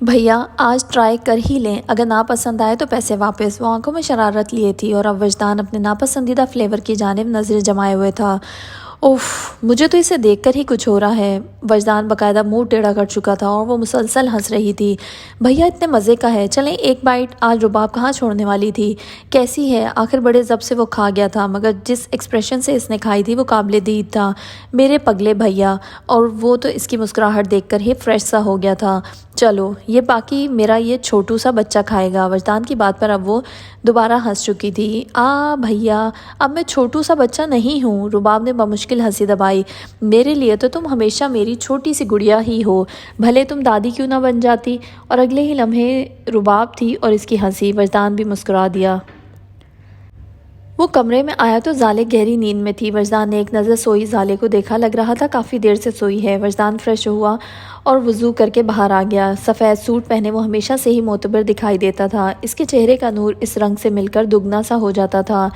بھیا آج ٹرائی کر ہی لیں، اگر ناپسند آئے تو پیسے واپس۔ وہ آنکھوں میں شرارت لیے تھی اور اب وجدان اپنے ناپسندیدہ فلیور کی جانب نظریں جمائے ہوئے تھا۔ اوف، مجھے تو اسے دیکھ کر ہی کچھ ہو رہا ہے۔ وجدان باقاعدہ منہ ٹیڑھا کر چکا تھا اور وہ مسلسل ہنس رہی تھی۔ بھیا اتنے مزے کا ہے، چلیں ایک بائٹ، آج رباب کہاں چھوڑنے والی تھی، کیسی ہے؟ آخر بڑے ضبط سے وہ کھا گیا تھا، مگر جس ایکسپریشن سے اس نے کھائی تھی وہ قابل دید تھا۔ میرے پگلے بھیا، اور وہ تو اس کی مسکراہٹ دیکھ کر ہی فریش سا ہو گیا تھا۔ چلو یہ باقی میرا یہ چھوٹو سا بچہ کھائے گا۔ وجدان کی بات پر اب وہ دوبارہ ہنس چکی تھی۔ بھیا، اب میں چھوٹو سا بچہ نہیں ہوں، رباب نے بمشکل ہنسی دبائی۔ میرے لیے تو تم ہمیشہ میری چھوٹی سی گڑیا ہی ہو، بھلے تم دادی کیوں نہ بن جاتی۔ اور اگلے ہی لمحے رباب تھی اور اس کی ہنسی، وجدان بھی مسکرا دیا۔ وہ کمرے میں آیا تو زالے گہری نیند میں تھی۔ وجدان نے ایک نظر سوئی زالے کو دیکھا، لگ رہا تھا کافی دیر سے سوئی ہے۔ وجدان فریش ہوا اور وضو کر کے باہر آ گیا۔ سفید سوٹ پہنے وہ ہمیشہ سے ہی معتبر دکھائی دیتا تھا، اس کے چہرے کا نور اس رنگ سے مل کر دگنا سا ہو جاتا تھا۔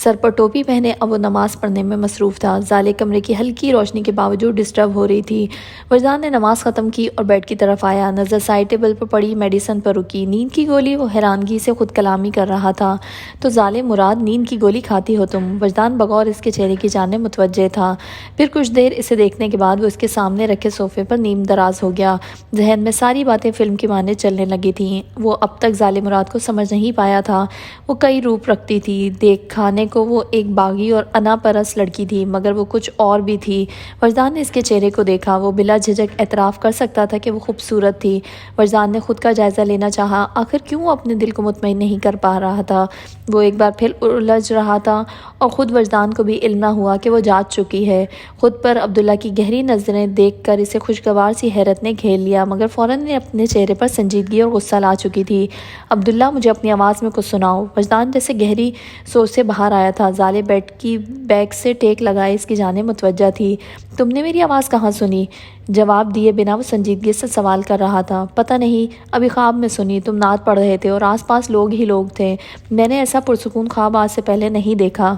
سر پر ٹوپی پہنے اب وہ نماز پڑھنے میں مصروف تھا۔ زالے کمرے کی ہلکی روشنی کے باوجود ڈسٹرب ہو رہی تھی۔ وجدان نے نماز ختم کی اور بیڈ کی طرف آیا، نظر سائڈ ٹیبل پر پڑی میڈیسن پر رکی۔ نیند کی گولی؟ وہ حیرانگی سے خود کلامی کر رہا تھا۔ تو زالے مراد نیند کی گولی کھاتی ہو تم؟ وجدان بغور اس کے چہرے کی جانب متوجہ تھا۔ پھر کچھ دیر اسے دیکھنے کے بعد وہ اس کے سامنے رکھے صوفے پر نیم دراز ہو گیا۔ ذہن میں ساری باتیں فلم کی مانند چلنے لگی تھیں۔ وہ اب تک ظالم مراد کو سمجھ نہیں پایا تھا۔ وہ کئی روپ رکھتی تھی، دیکھانے کو وہ ایک باغی اور انا پرست لڑکی تھی، مگر وہ کچھ اور بھی تھی۔ وجدان نے اس کے چہرے کو دیکھا، وہ بلا جھجک اعتراف کر سکتا تھا کہ وہ خوبصورت تھی۔ وجدان نے خود کا جائزہ لینا چاہا، آخر کیوں اپنے دل کو مطمئن نہیں کر پا رہا تھا۔ وہ ایک بار پھر الجھ رہا تھا اور خود وجدان کو بھی علم نہ ہوا کہ وہ جاگ چکی ہے۔ خود پر عبداللہ کی گہری نظریں دیکھ کر اسے خوشگوار سی حیرت نے گھیر لیا، مگر فوراً اپنے چہرے پر سنجیدگی اور غصہ لا چکی تھی۔ عبداللہ، مجھے اپنی آواز میں کچھ سناؤ۔ وجدان جیسے گہری سوچ سے باہر آیا تھا۔ زالے بیڈ کی بیک سے ٹیک لگائے اس کی جانب متوجہ تھی۔ تم نے میری آواز کہاں سنی؟ جواب دیے بنا وہ سنجیدگی سے سوال کر رہا تھا۔ پتہ نہیں، ابھی خواب میں سنی، تم نعت پڑھ رہے تھے اور آس پاس لوگ ہی لوگ تھے۔ میں نے ایسا پرسکون خواب آج سے پہلے نہیں دیکھا۔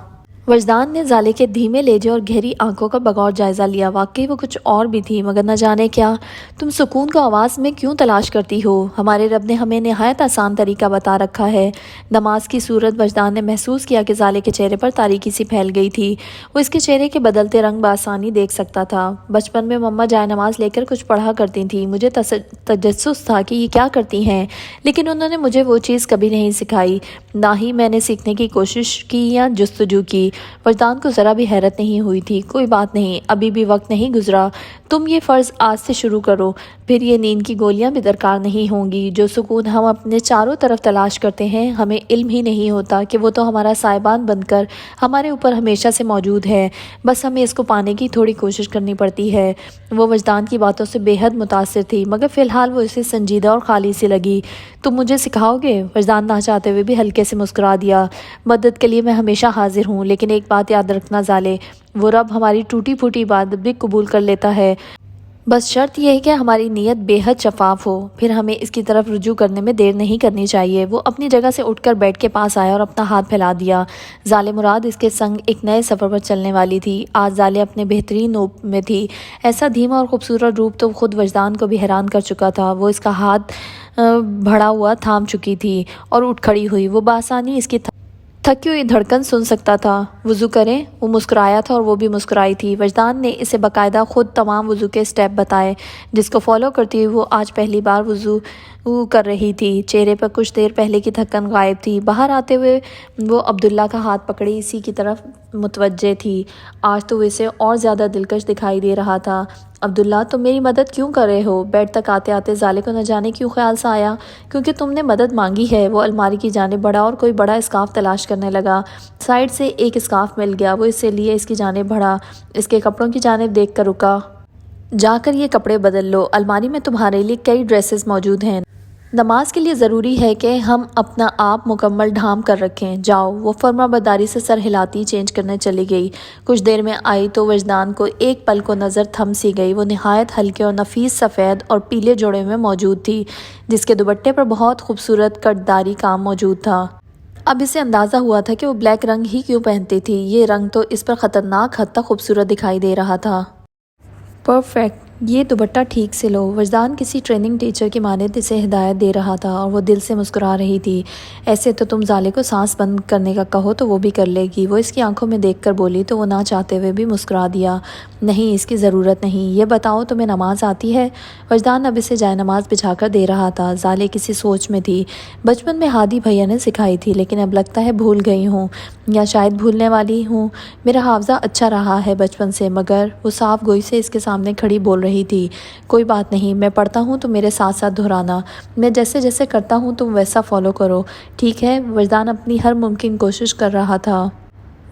وجدان نے زالے کے دھیمے لہجے اور گہری آنکھوں کا بغور جائزہ لیا۔ واقعی وہ کچھ اور بھی تھی، مگر نہ جانے کیا۔ تم سکون کو آواز میں کیوں تلاش کرتی ہو؟ ہمارے رب نے ہمیں نہایت آسان طریقہ بتا رکھا ہے۔ نماز کی صورت وجدان نے محسوس کیا کہ زالے کے چہرے پر تاریکی سی پھیل گئی تھی۔ وہ اس کے چہرے کے بدلتے رنگ بآسانی دیکھ سکتا تھا۔ بچپن میں مما جائے نماز لے کر کچھ پڑھا کرتی تھیں۔ مجھے تجسس تھا کہ یہ کیا کرتی ہیں، لیکن انہوں نے مجھے وہ چیز کبھی نہیں سکھائی، نہ ہی میں نے سیکھنے کی کوشش کی یا جستجو کی۔ وجدان کو ذرا بھی حیرت نہیں ہوئی تھی۔ کوئی بات نہیں، ابھی بھی وقت نہیں گزرا، تم یہ فرض آج سے شروع کرو، پھر یہ نیند کی گولیاں بھی درکار نہیں ہوں گی۔ جو سکون ہم اپنے چاروں طرف تلاش کرتے ہیں، ہمیں علم ہی نہیں ہوتا کہ وہ تو ہمارا سائبان بن کر ہمارے اوپر ہمیشہ سے موجود ہے، بس ہمیں اس کو پانے کی تھوڑی کوشش کرنی پڑتی ہے۔ وہ وجدان کی باتوں سے بے حد متاثر تھی، مگر فی الحال وہ اسے سنجیدہ اور خالی سی لگی۔ تم مجھے سکھاؤ گے؟ وجدان نہ چاہتے ہوئے بھی ہلکے سے مسکرا دیا۔ مدد کے لیے میں ہمیشہ حاضر ہوں، لیکن ایک بات یاد رکھنا زالے، وہ رب ہماری ٹوٹی پھوٹی عبادت بھی قبول کر لیتا ہے، بس شرط یہ ہے کہ ہماری نیت بے حد شفاف ہو، پھر ہمیں اس کی طرف رجوع کرنے میں دیر نہیں کرنی چاہیے۔ وہ اپنی جگہ سے اٹھ کر بیڈ کے پاس آیا اور اپنا ہاتھ پھیلا دیا۔ زالے مراد اس کے سنگ ایک نئے سفر پر چلنے والی تھی۔ آج زالے اپنے بہترین روپ میں تھی۔ ایسا دھیما اور خوبصورت روپ تو خود وجدان کو بھی حیران کر چکا تھا۔ وہ اس کا ہاتھ بڑھا ہوا تھام چکی تھی اور اٹھ کھڑی ہوئی۔ وہ بآسانی اس کی تھکی ہوئی دھڑکن سن سکتا تھا۔ وضو کریں؟ وہ مسکرایا تھا اور وہ بھی مسکرائی تھی۔ وجدان نے اسے باقاعدہ خود تمام وضو کے سٹیپ بتائے، جس کو فالو کرتی ہوئی وہ آج پہلی بار وضو کر رہی تھی۔ چہرے پر کچھ دیر پہلے کی تھکن غائب تھی۔ باہر آتے ہوئے وہ عبداللہ کا ہاتھ پکڑے اسی کی طرف متوجہ تھی۔ آج تو وہ اسے اور زیادہ دلکش دکھائی دے رہا تھا۔ عبداللہ، تم میری مدد کیوں کر رہے ہو؟ بیڈ تک آتے آتے زالے کو نہ جانے کیوں خیال سا آیا، کیونکہ تم نے مدد مانگی ہے۔ وہ الماری کی جانب بڑھا اور کوئی بڑا اسکارف تلاش کرنے لگا۔ سائیڈ سے ایک اسکارف مل گیا۔ وہ اسے لیے اس کی جانب بڑھا، اس کے کپڑوں کی جانب دیکھ کر رکا۔ جا کر یہ کپڑے بدل لو، الماری میں تمہارے لیے کئی ڈریسز موجود ہیں۔ نماز کے لیے ضروری ہے کہ ہم اپنا آپ مکمل ڈھانپ کر رکھیں۔ جاؤ۔ وہ فرما برداری سے سر ہلاتی چینج کرنے چلی گئی۔ کچھ دیر میں آئی تو وجدان کو ایک پل کو نظر تھم سی گئی۔ وہ نہایت ہلکے اور نفیس سفید اور پیلے جوڑے میں موجود تھی، جس کے دوپٹے پر بہت خوبصورت کٹداری کام موجود تھا۔ اب اسے اندازہ ہوا تھا کہ وہ بلیک رنگ ہی کیوں پہنتی تھی۔ یہ رنگ تو اس پر خطرناک حد تک خوبصورت دکھائی دے رہا تھا۔ پرفیکٹ، یہ دوپٹہ ٹھیک سے لو۔ وجدان کسی ٹریننگ ٹیچر کی مانند اسے ہدایت دے رہا تھا اور وہ دل سے مسکرا رہی تھی۔ ایسے تو تم زالے کو سانس بند کرنے کا کہو تو وہ بھی کر لے گی۔ وہ اس کی آنکھوں میں دیکھ کر بولی تو وہ نہ چاہتے ہوئے بھی مسکرا دیا۔ نہیں، اس کی ضرورت نہیں۔ یہ بتاؤ، تمہیں نماز آتی ہے؟ وجدان اب اسے جائے نماز بچھا کر دے رہا تھا۔ زالے کسی سوچ میں تھی۔ بچپن میں ہادی بھیا نے سکھائی تھی، لیکن اب لگتا ہے بھول گئی ہوں، یا شاید بھولنے والی ہوں۔ میرا حافظہ اچھا رہا ہے بچپن سے، مگر وہ صاف گوئی سے اس کے سامنے کھڑی بول رہی تھی۔ کوئی بات نہیں، میں پڑھتا ہوں تو میرے ساتھ ساتھ دہرانا، میں جیسے جیسے کرتا ہوں تم ویسا فالو کرو، ٹھیک ہے؟ وجدان اپنی ہر ممکن کوشش کر رہا تھا۔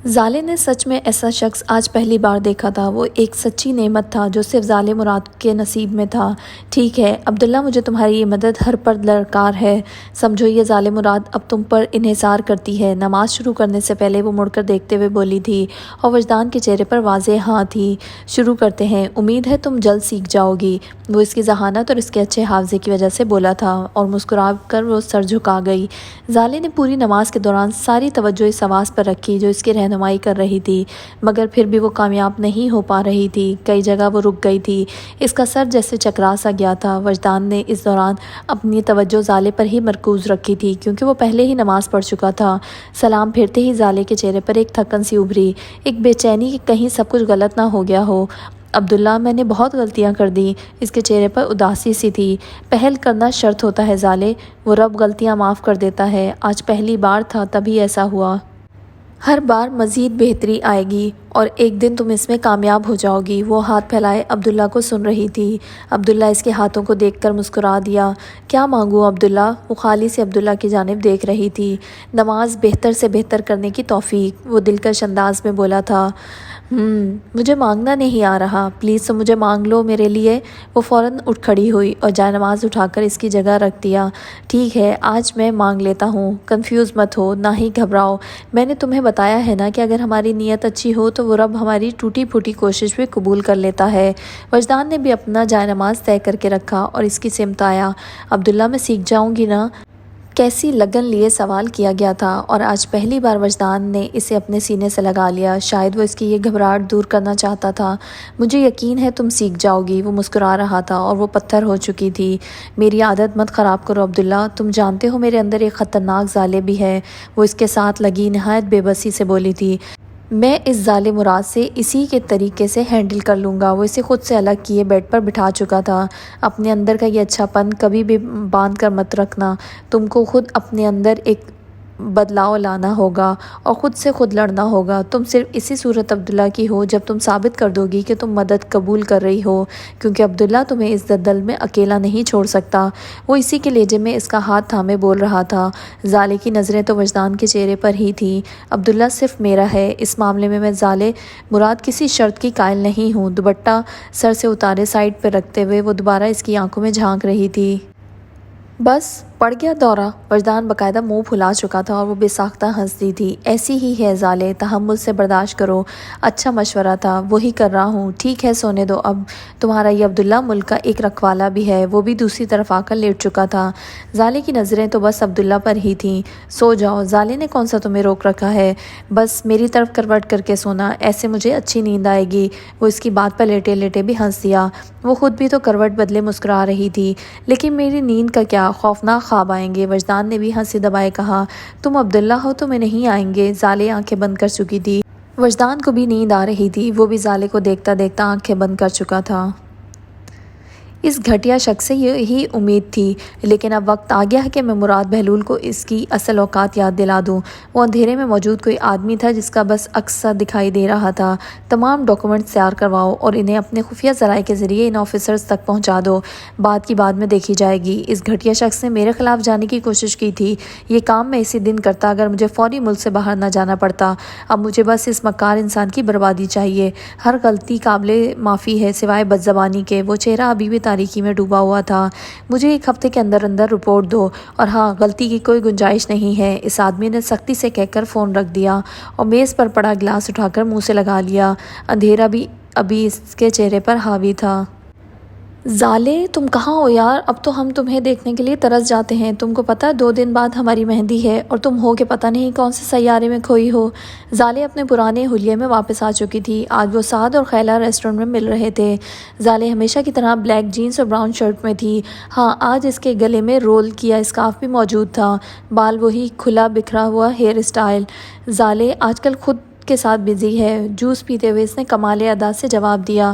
زالے نے سچ میں ایسا شخص آج پہلی بار دیکھا تھا۔ وہ ایک سچی نعمت تھا جو صرف زالے مراد کے نصیب میں تھا۔ ٹھیک ہے عبداللہ، مجھے تمہاری یہ مدد ہر پر درکار ہے۔ سمجھو یہ زالے مراد اب تم پر انحصار کرتی ہے۔ نماز شروع کرنے سے پہلے وہ مڑ کر دیکھتے ہوئے بولی تھی، اور وجدان کے چہرے پر واضح ہاں تھی۔ شروع کرتے ہیں، امید ہے تم جلد سیکھ جاؤ گی۔ وہ اس کی ذہانت اور اس کے اچھے حافظے کی وجہ سے بولا تھا، اور مسکرا کر وہ سر جھکا گئی۔ زالے نے پوری نماز کے دوران ساری توجہ اس آواز پر رکھی جو اس کی رہنمائی کر رہی تھی، مگر پھر بھی وہ کامیاب نہیں ہو پا رہی تھی۔ کئی جگہ وہ رک گئی تھی، اس کا سر جیسے چکرا سا گیا تھا۔ وجدان نے اس دوران اپنی توجہ زالے پر ہی مرکوز رکھی تھی، کیونکہ وہ پہلے ہی نماز پڑھ چکا تھا۔ سلام پھرتے ہی زالے کے چہرے پر ایک تھکن سی ابھری، ایک بے چینی کہ کہیں سب کچھ غلط نہ ہو گیا ہو۔ عبداللہ، میں نے بہت غلطیاں کر دیں۔ اس کے چہرے پر اداسی سی تھی۔ پہل کرنا شرط ہوتا ہے زالے، وہ رب غلطیاں معاف کر دیتا ہے۔ آج پہلی بار تھا تبھی ایسا ہوا، ہر بار مزید بہتری آئے گی اور ایک دن تم اس میں کامیاب ہو جاؤ گی۔ وہ ہاتھ پھیلائے عبداللہ کو سن رہی تھی۔ عبداللہ اس کے ہاتھوں کو دیکھ کر مسکرا دیا۔ کیا مانگوں عبداللہ؟ وہ خالی سے عبداللہ کی جانب دیکھ رہی تھی۔ نماز بہتر سے بہتر کرنے کی توفیق، وہ دلکش انداز میں بولا تھا۔ مجھے مانگنا نہیں آ رہا، پلیز تم مجھے مانگ لو میرے لیے۔ وہ فوراً اٹھ کھڑی ہوئی اور جائے نماز اٹھا کر اس کی جگہ رکھ دیا۔ ٹھیک ہے، آج میں مانگ لیتا ہوں، کنفیوز مت ہو، نہ ہی گھبراؤ۔ میں نے تمہیں بتایا ہے نا کہ اگر ہماری نیت اچھی ہو تو وہ رب ہماری ٹوٹی پھوٹی کوشش بھی قبول کر لیتا ہے۔ وجدان نے بھی اپنا جائے نماز طے کر کے رکھا اور اس کی سمت آیا۔ عبداللہ، میں سیکھ جاؤں گی نا؟ کیسی لگن لیے سوال کیا گیا تھا اور آج پہلی بار وجدان نے اسے اپنے سینے سے لگا لیا۔ شاید وہ اس کی یہ گھبراہٹ دور کرنا چاہتا تھا۔ مجھے یقین ہے تم سیکھ جاؤ گی، وہ مسکرا رہا تھا اور وہ پتھر ہو چکی تھی۔ میری عادت مت خراب کرو عبداللہ، تم جانتے ہو میرے اندر ایک خطرناک ظالم بھی ہے، وہ اس کے ساتھ لگی نہایت بے بسی سے بولی تھی۔ میں اس ظالم مراد سے اسی کے طریقے سے ہینڈل کر لوں گا۔ وہ اسے خود سے الگ کیے بیڈ پر بٹھا چکا تھا۔ اپنے اندر کا یہ اچھا پن کبھی بھی باندھ کر مت رکھنا، تم کو خود اپنے اندر ایک بدلاؤ لانا ہوگا اور خود سے خود لڑنا ہوگا۔ تم صرف اسی صورت عبداللہ کی ہو جب تم ثابت کر دو گی کہ تم مدد قبول کر رہی ہو، کیونکہ عبداللہ تمہیں اس دلدل میں اکیلا نہیں چھوڑ سکتا۔ وہ اسی کے لہجے میں اس کا ہاتھ تھامے بول رہا تھا۔ ظالے کی نظریں تو وجدان کے چہرے پر ہی تھیں۔ عبداللہ صرف میرا ہے، اس معاملے میں ظالے مراد کسی شرط کی قائل نہیں ہوں۔ دوپٹہ سر سے اتارے سائڈ پہ رکھتے ہوئے وہ دوبارہ اس کی آنکھوں میں جھانک رہی تھی۔ بس پڑ گیا دورہ؟ وجدان باقاعدہ منہ پھلا چکا تھا اور وہ بے ساختہ ہنس دی تھی۔ ایسی ہی ہے ظالے، تحمل سے برداشت کرو۔ اچھا مشورہ تھا، وہی کر رہا ہوں۔ ٹھیک ہے سونے دو اب۔ تمہارا یہ عبداللہ ملک کا ایک رکھوالا بھی ہے، وہ بھی دوسری طرف آ کر لیٹ چکا تھا۔ ظالے کی نظریں تو بس عبداللہ پر ہی تھیں۔ سو جاؤ، ظالے نے کون سا تمہیں روک رکھا ہے؟ بس میری طرف کروٹ کر کے سونا، ایسے مجھے اچھی نیند آئے گی۔ وہ اس کی بات پر لیٹے لیٹے بھی ہنس دیا۔ وہ خود بھی تو کروٹ بدلے مسکرا رہی تھی۔ لیکن میری نیند کا کیا، خوفناک خواب آئیں گے۔ وجدان نے بھی ہنسی دبائے کہا۔ تم عبداللہ ہو تو میں نہیں آئیں گے۔ ظالے آنکھیں بند کر چکی تھی۔ وجدان کو بھی نیند آ رہی تھی، وہ بھی ظالے کو دیکھتا دیکھتا آنکھیں بند کر چکا تھا۔ اس گھٹیا شخص سے یہی امید تھی، لیکن اب وقت آ گیا ہے کہ میں مراد بہلول کو اس کی اصل اوقات یاد دلا دوں۔ وہ اندھیرے میں موجود کوئی آدمی تھا جس کا بس عکس سا دکھائی دے رہا تھا۔ تمام ڈاکومنٹس تیار کرواؤ اور انہیں اپنے خفیہ ذرائع کے ذریعے ان آفیسرز تک پہنچا دو۔ بات کی بعد میں دیکھی جائے گی۔ اس گھٹیا شخص نے میرے خلاف جانے کی کوشش کی تھی۔ یہ کام میں اسی دن کرتا اگر مجھے فوری ملک سے باہر نہ جانا پڑتا۔ اب مجھے بس اس مکار انسان کی بربادی چاہیے۔ ہر غلطی قابل معافی ہے سوائے بدزبانی کے۔ وہ چہرہ ابھی بھی تاریکی میں ڈوبا ہوا تھا۔ مجھے ایک ہفتے کے اندر اندر رپورٹ دو، اور ہاں، غلطی کی کوئی گنجائش نہیں ہے۔ اس آدمی نے سختی سے کہہ کر فون رکھ دیا اور میز پر پڑا گلاس اٹھا کر منہ سے لگا لیا۔ اندھیرا بھی ابھی اس کے چہرے پر حاوی تھا۔ ظالے تم کہاں ہو یار؟ اب تو ہم تمہیں دیکھنے کے لیے ترس جاتے ہیں۔ تم کو پتہ 2 دن بعد ہماری مہندی ہے اور تم ہو کہ پتہ نہیں کون سے سیارے میں کھوئی ہو۔ ظالے اپنے پرانے حلیے میں واپس آ چکی تھی۔ آج وہ سعد اور خیلہ ریسٹورنٹ میں مل رہے تھے۔ ظالے ہمیشہ کی طرح بلیک جینز اور براؤن شرٹ میں تھی۔ ہاں، آج اس کے گلے میں رول کیا اسکارف بھی موجود تھا، بال وہی کھلا بکھرا ہوا ہیئر اسٹائل۔ ظالے آج کل خود کے ساتھ بزی ہے، جوس پیتے ہوئے اس نے کمال ادا سے جواب دیا۔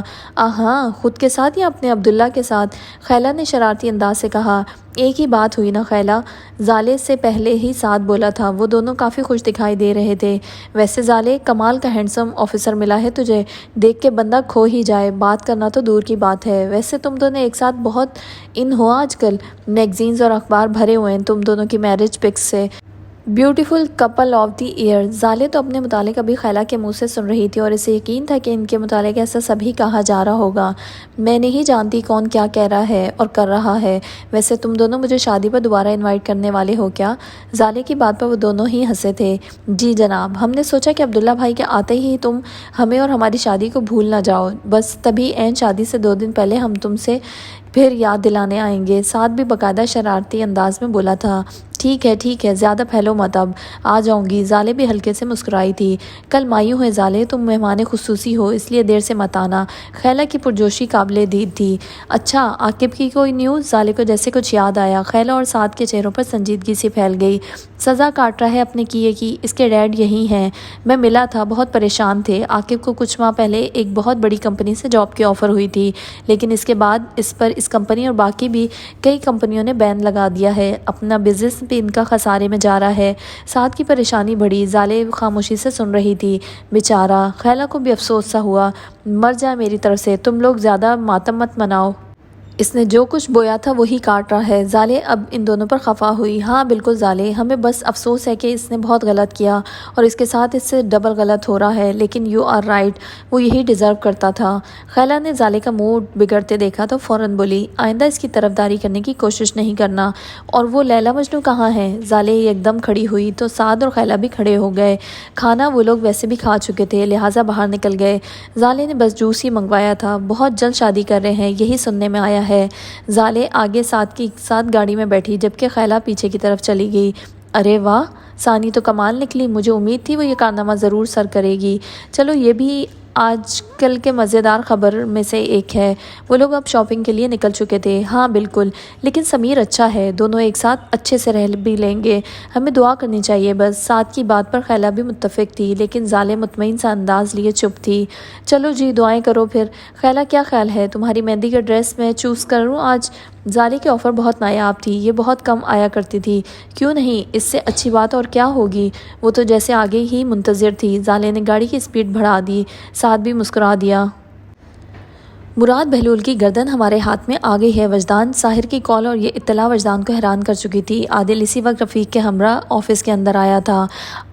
ہاں، خود کے ساتھ یا اپنے عبداللہ کے ساتھ؟ خیلہ نے شرارتی انداز سے کہا۔ ایک ہی بات ہوئی نا خیلہ، ظالے سے پہلے ہی ساتھ بولا تھا۔ وہ دونوں کافی خوش دکھائی دے رہے تھے۔ ویسے ظالے کمال کا ہینڈسم آفیسر ملا ہے تجھے، دیکھ کے بندہ کھو ہی جائے، بات کرنا تو دور کی بات ہے۔ ویسے تم دونوں ایک ساتھ بہت ان ہو آج کل، میگزینز اور اخبار بھرے ہوئے ہیں تم دونوں کی میرج پکس سے۔ Beautiful couple of the year. ظالے تو اپنے متعلق ابھی خیلہ کے منہ سے سن رہی تھی اور اسے یقین تھا کہ ان کے متعلق ایسا سبھی کہا جا رہا ہوگا۔ میں نہیں جانتی کون کیا کہہ رہا ہے اور کر رہا ہے۔ ویسے تم دونوں مجھے شادی پر دوبارہ انوائٹ کرنے والے ہو کیا؟ ظالے کی بات پر وہ دونوں ہی ہنسے تھے۔ جی جناب، ہم نے سوچا کہ عبداللہ بھائی کے آتے ہی تم ہمیں اور ہماری شادی کو بھول نہ جاؤ، بس تبھی عین شادی سے 2 دن پہلے ہم تم سے پھر یاد دلانے آئیں گے۔ ساتھ بھی باقاعدہ شرارتی انداز میں بولا تھا۔ ٹھیک ہے، زیادہ پھیلو مت، اب آ جاؤں گی۔ ظالے بھی ہلکے سے مسکرائی تھی۔ کل مایوں ہے ظالے، تم مہمان خصوصی ہو، اس لیے دیر سے مت آنا۔ خیلہ کی پرجوشی قابل دید تھی۔ اچھا، عاقب کی کوئی نیوز؟ ظالے کو جیسے کچھ یاد آیا۔ خیلہ اور سعد کے چہروں پر سنجیدگی سی پھیل گئی۔ سزا کاٹ رہا ہے اپنے کیے کی، اس کے ڈیڈ یہی ہیں۔ میں ملا تھا، بہت پریشان تھے۔ عاقب کو کچھ ماہ پہلے ایک بہت بڑی کمپنی سے جاب کی آفر ہوئی تھی، لیکن اس کے بعد اس پر اس کمپنی اور باقی بھی کئی کمپنیوں نے بین لگا دیا ہے۔ اپنا بزنس بھی ان کا خسارے میں جا رہا ہے۔ سعد کی پریشانی بڑھی۔ ظالے خاموشی سے سن رہی تھی۔ بیچارہ، خیلہ کو بھی افسوس سا ہوا۔ مر جائے میری طرف سے، تم لوگ زیادہ ماتم مت مناؤ۔ اس نے جو کچھ بویا تھا وہی کاٹ رہا ہے۔ ظالے اب ان دونوں پر خفا ہوئی۔ ہاں بالکل ظالے، ہمیں بس افسوس ہے کہ اس نے بہت غلط کیا اور اس کے ساتھ اس سے ڈبل غلط ہو رہا ہے، لیکن یو آر رائٹ، وہ یہی ڈیزرو کرتا تھا۔ خیلہ نے ظالے کا موڈ بگڑتے دیکھا تو فوراً بولی، آئندہ اس کی طرفداری کرنے کی کوشش نہیں کرنا۔ اور وہ لیلا مجنوں کہاں ہیں؟ ظالے ایک دم کھڑی ہوئی تو سعد اور خیلہ بھی کھڑے ہو گئے۔ کھانا وہ لوگ ویسے بھی کھا چکے تھے، لہٰذا باہر نکل گئے۔ ظالے نے بس جوس ہی منگوایا تھا۔ بہت جلد شادی کر رہے ہیں، یہی سننے میں آیا ہے۔ زالے آگے ساتھ کی ساتھ گاڑی میں بیٹھی جبکہ خیلہ پیچھے کی طرف چلی گئی۔ ارے واہ، ثانی تو کمال نکلی، مجھے امید تھی وہ یہ کارنامہ ضرور سر کرے گی۔ چلو یہ بھی آج کل کے مزیدار خبر میں سے ایک ہے۔ وہ لوگ اب شاپنگ کے لیے نکل چکے تھے۔ ہاں بالکل، لیکن سمیر اچھا ہے، دونوں ایک ساتھ اچھے سے رہ بھی لیں گے، ہمیں دعا کرنی چاہیے بس۔ ساتھ کی بات پر خیلہ بھی متفق تھی، لیکن زالے مطمئن سا انداز لیے چپ تھی۔ چلو جی دعائیں کرو پھر۔ خیلہ کیا خیال ہے، تمہاری مہندی کا ڈریس میں چوز کروں آج؟ زالے کی آفر بہت نایاب تھی، یہ بہت کم آیا کرتی تھی۔ کیوں نہیں، اس سے اچھی بات اور کیا ہوگی؟ وہ تو جیسے آگے ہی منتظر تھی۔ زالے نے گاڑی کی سپیڈ بڑھا دی، ساتھ بھی مسکرا دیا۔ مراد بہلول کی گردن ہمارے ہاتھ میں آ گئی ہے وجدان۔ ساحر کی کال اور یہ اطلاع وجدان کو حیران کر چکی تھی۔ عادل اسی وقت رفیق کے ہمراہ آفس کے اندر آیا تھا۔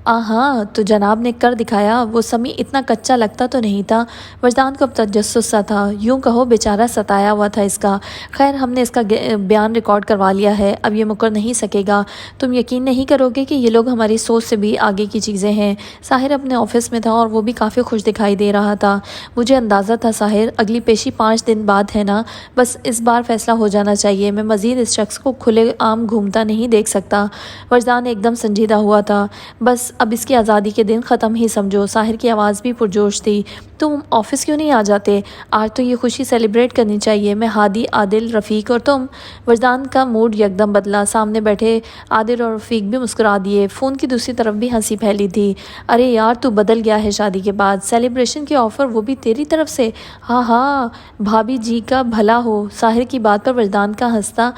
ہاں تو جناب نے کر دکھایا، وہ سمی اتنا کچا لگتا تو نہیں تھا۔ وجدان کو اب تجسس سا تھا، یوں کہو بیچارہ ستایا ہوا تھا اس کا۔ خیر ہم نے اس کا بیان ریکارڈ کروا لیا ہے، اب یہ مکر نہیں سکے گا۔ تم یقین نہیں کرو گے کہ یہ لوگ ہماری سوچ سے بھی آگے کی چیزیں ہیں۔ ساحر اپنے آفس میں تھا اور وہ بھی کافی خوش دکھائی دے رہا تھا۔ مجھے اندازہ تھا ساحر، اگلی پیشی 5 دن بعد ہے نا، بس اس بار فیصلہ ہو جانا چاہیے، میں مزید اس شخص کو کھلے عام گھومتا نہیں دیکھ سکتا۔ وجدان ایک دم سنجیدہ ہوا تھا۔ بس اب اس کی آزادی کے دن ختم ہی سمجھو۔ ساحر کی آواز بھی پرجوش تھی۔ تم آفس کیوں نہیں آ جاتے؟ آج تو یہ خوشی سیلیبریٹ کرنی چاہیے، میں، ہادی، عادل، رفیق اور تم۔ وجدان کا موڈ یکدم بدلا، سامنے بیٹھے عادل اور رفیق بھی مسکرا دیے، فون کی دوسری طرف بھی ہنسی پھیلی تھی۔ ارے یار تو بدل گیا ہے شادی کے بعد، سیلیبریشن کی آفر وہ بھی تیری طرف سے؟ ہاں ہاں بھابی جی کا بھلا ہو۔ ساحر کی بات پر وجدان کا ہنستا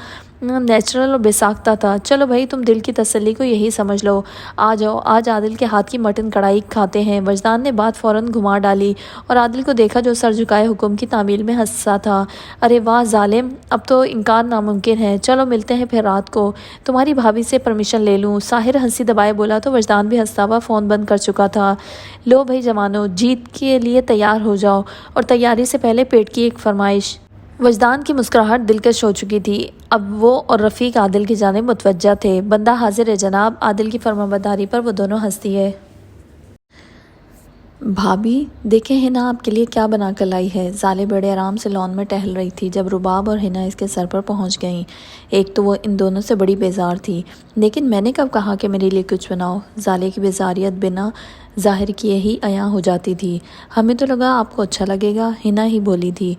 نیچرل اور بے ساختہ تھا۔ چلو بھائی تم دل کی تسلی کو یہی سمجھ لو، آ جاؤ آج عادل کے ہاتھ کی مٹن کڑھائی کھاتے ہیں۔ وجدان نے بات فوراً گھما ڈالی اور عادل کو دیکھا جو سر جھکائے حکم کی تعمیل میں ہنسا تھا۔ ارے واہ ظالم، اب تو انکار ناممکن ہے، چلو ملتے ہیں پھر رات کو، تمہاری بھابھی سے پرمیشن لے لوں۔ ساحر ہنسی دبائے بولا تو وجدان بھی ہنستا ہوا فون بند کر چکا تھا۔ لو بھائی جوانو، جیت کے لیے تیار ہو جاؤ، اور تیاری سے پہلے پیٹ کی ایک فرمائش۔ وجدان کی مسکراہٹ دلکش ہو چکی تھی۔ اب وہ اور رفیق عادل کی جانب متوجہ تھے۔ بندہ حاضر ہے جناب، عادل کی فرمانبرداری پر وہ دونوں ہنس دیے۔ بھابی دیکھیں ہنا آپ کے لیے کیا بنا کر لائی ہے۔ زالے بڑے آرام سے لان میں ٹہل رہی تھی جب رباب اور ہنا اس کے سر پر پہنچ گئیں۔ ایک تو وہ ان دونوں سے بڑی بیزار تھی، لیکن میں نے کب کہا کہ میرے لیے کچھ بناؤ؟ زالے کی بیزاریت بنا ظاہر کیے ہی عیاں ہو جاتی تھی۔ ہمیں تو لگا آپ کو اچھا لگے گا، ہنا ہی بولی تھی۔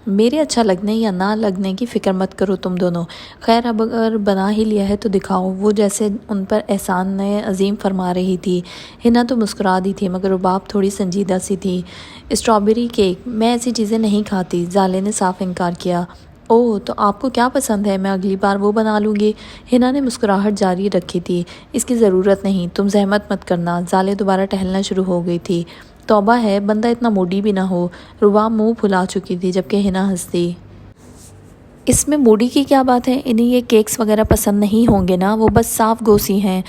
میرے اچھا لگنے یا نہ لگنے کی فکر مت کرو تم دونوں، خیر اب اگر بنا ہی لیا ہے تو دکھاؤ۔ وہ جیسے ان پر احسان عظیم فرما رہی تھی۔ ہنا تو مسکرا دی تھی مگر رباب تھوڑی سنجیدہ سی تھی۔ اسٹرابیری کیک، میں ایسی چیزیں نہیں کھاتی، زالے نے صاف انکار کیا۔ اوہ تو آپ کو کیا پسند ہے، میں اگلی بار وہ بنا لوں گی۔ ہنا نے مسکراہٹ جاری رکھی تھی۔ اس کی ضرورت نہیں، تم زحمت مت کرنا۔ زالے دوبارہ ٹہلنا شروع ہو گئی تھی۔ توبہ ہے، بندہ اتنا موڈی بھی نہ ہو۔ رباب منہ پھلا چکی تھی جبکہ ہنا ہنستی۔ اس میں موڈی کی کیا بات ہے، انہیں یہ کیکس وغیرہ پسند نہیں ہوں گے نا، وہ بس صاف گوسی ہیں،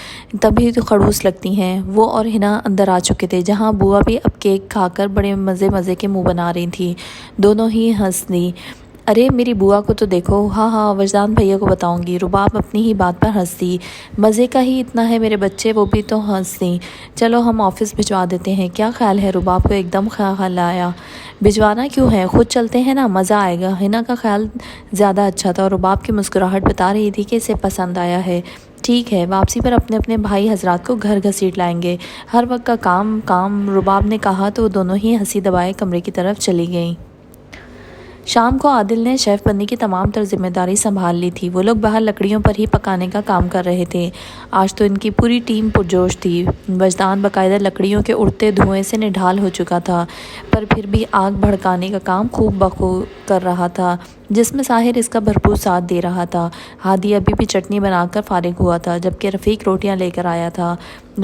تبھی تو خڑوس لگتی ہیں۔ وہ اور ہنا اندر آ چکے تھے جہاں بوا بھی اب کیک کھا کر بڑے مزے کے منہ بنا رہی تھی۔ دونوں ہی ہنس دی۔ ارے میری بوا کو تو دیکھو، ہاں ہاں وجدان بھیا کو بتاؤں گی۔ رباب اپنی ہی بات پر ہنس دی۔ مزے کا ہی اتنا ہے میرے بچے، وہ بھی تو ہنس دیں۔ چلو ہم آفس بھجوا دیتے ہیں، کیا خیال ہے؟ رباب کو ایک دم خیال آیا۔ بھجوانا کیوں ہے، خود چلتے ہیں نا، مزہ آئے گا۔ ہنا کا خیال زیادہ اچھا تھا اور رباب کی مسکراہٹ بتا رہی تھی کہ اسے پسند آیا ہے۔ ٹھیک ہے، واپسی پر اپنے اپنے بھائی حضرات کو گھر گھسیٹ لائیں گے، ہر وقت کا کام کام، رباب نے کہا تو وہ دونوں ہی ہنسی دبائے کمرے کی طرف چلی گئیں۔ شام کو عادل نے شیف بننے کی تمام تر ذمہ داری سنبھال لی تھی۔ وہ لوگ باہر لکڑیوں پر ہی پکانے کا کام کر رہے تھے۔ آج تو ان کی پوری ٹیم پرجوش تھی۔ وجدان باقاعدہ لکڑیوں کے اڑتے دھوئیں سے نڈھال ہو چکا تھا، پر پھر بھی آگ بھڑکانے کا کام خوب بخوب کر رہا تھا، جس میں ساحر اس کا بھرپور ساتھ دے رہا تھا۔ ہادی ابھی بھی چٹنی بنا کر فارغ ہوا تھا جبکہ رفیق روٹیاں لے کر آیا تھا۔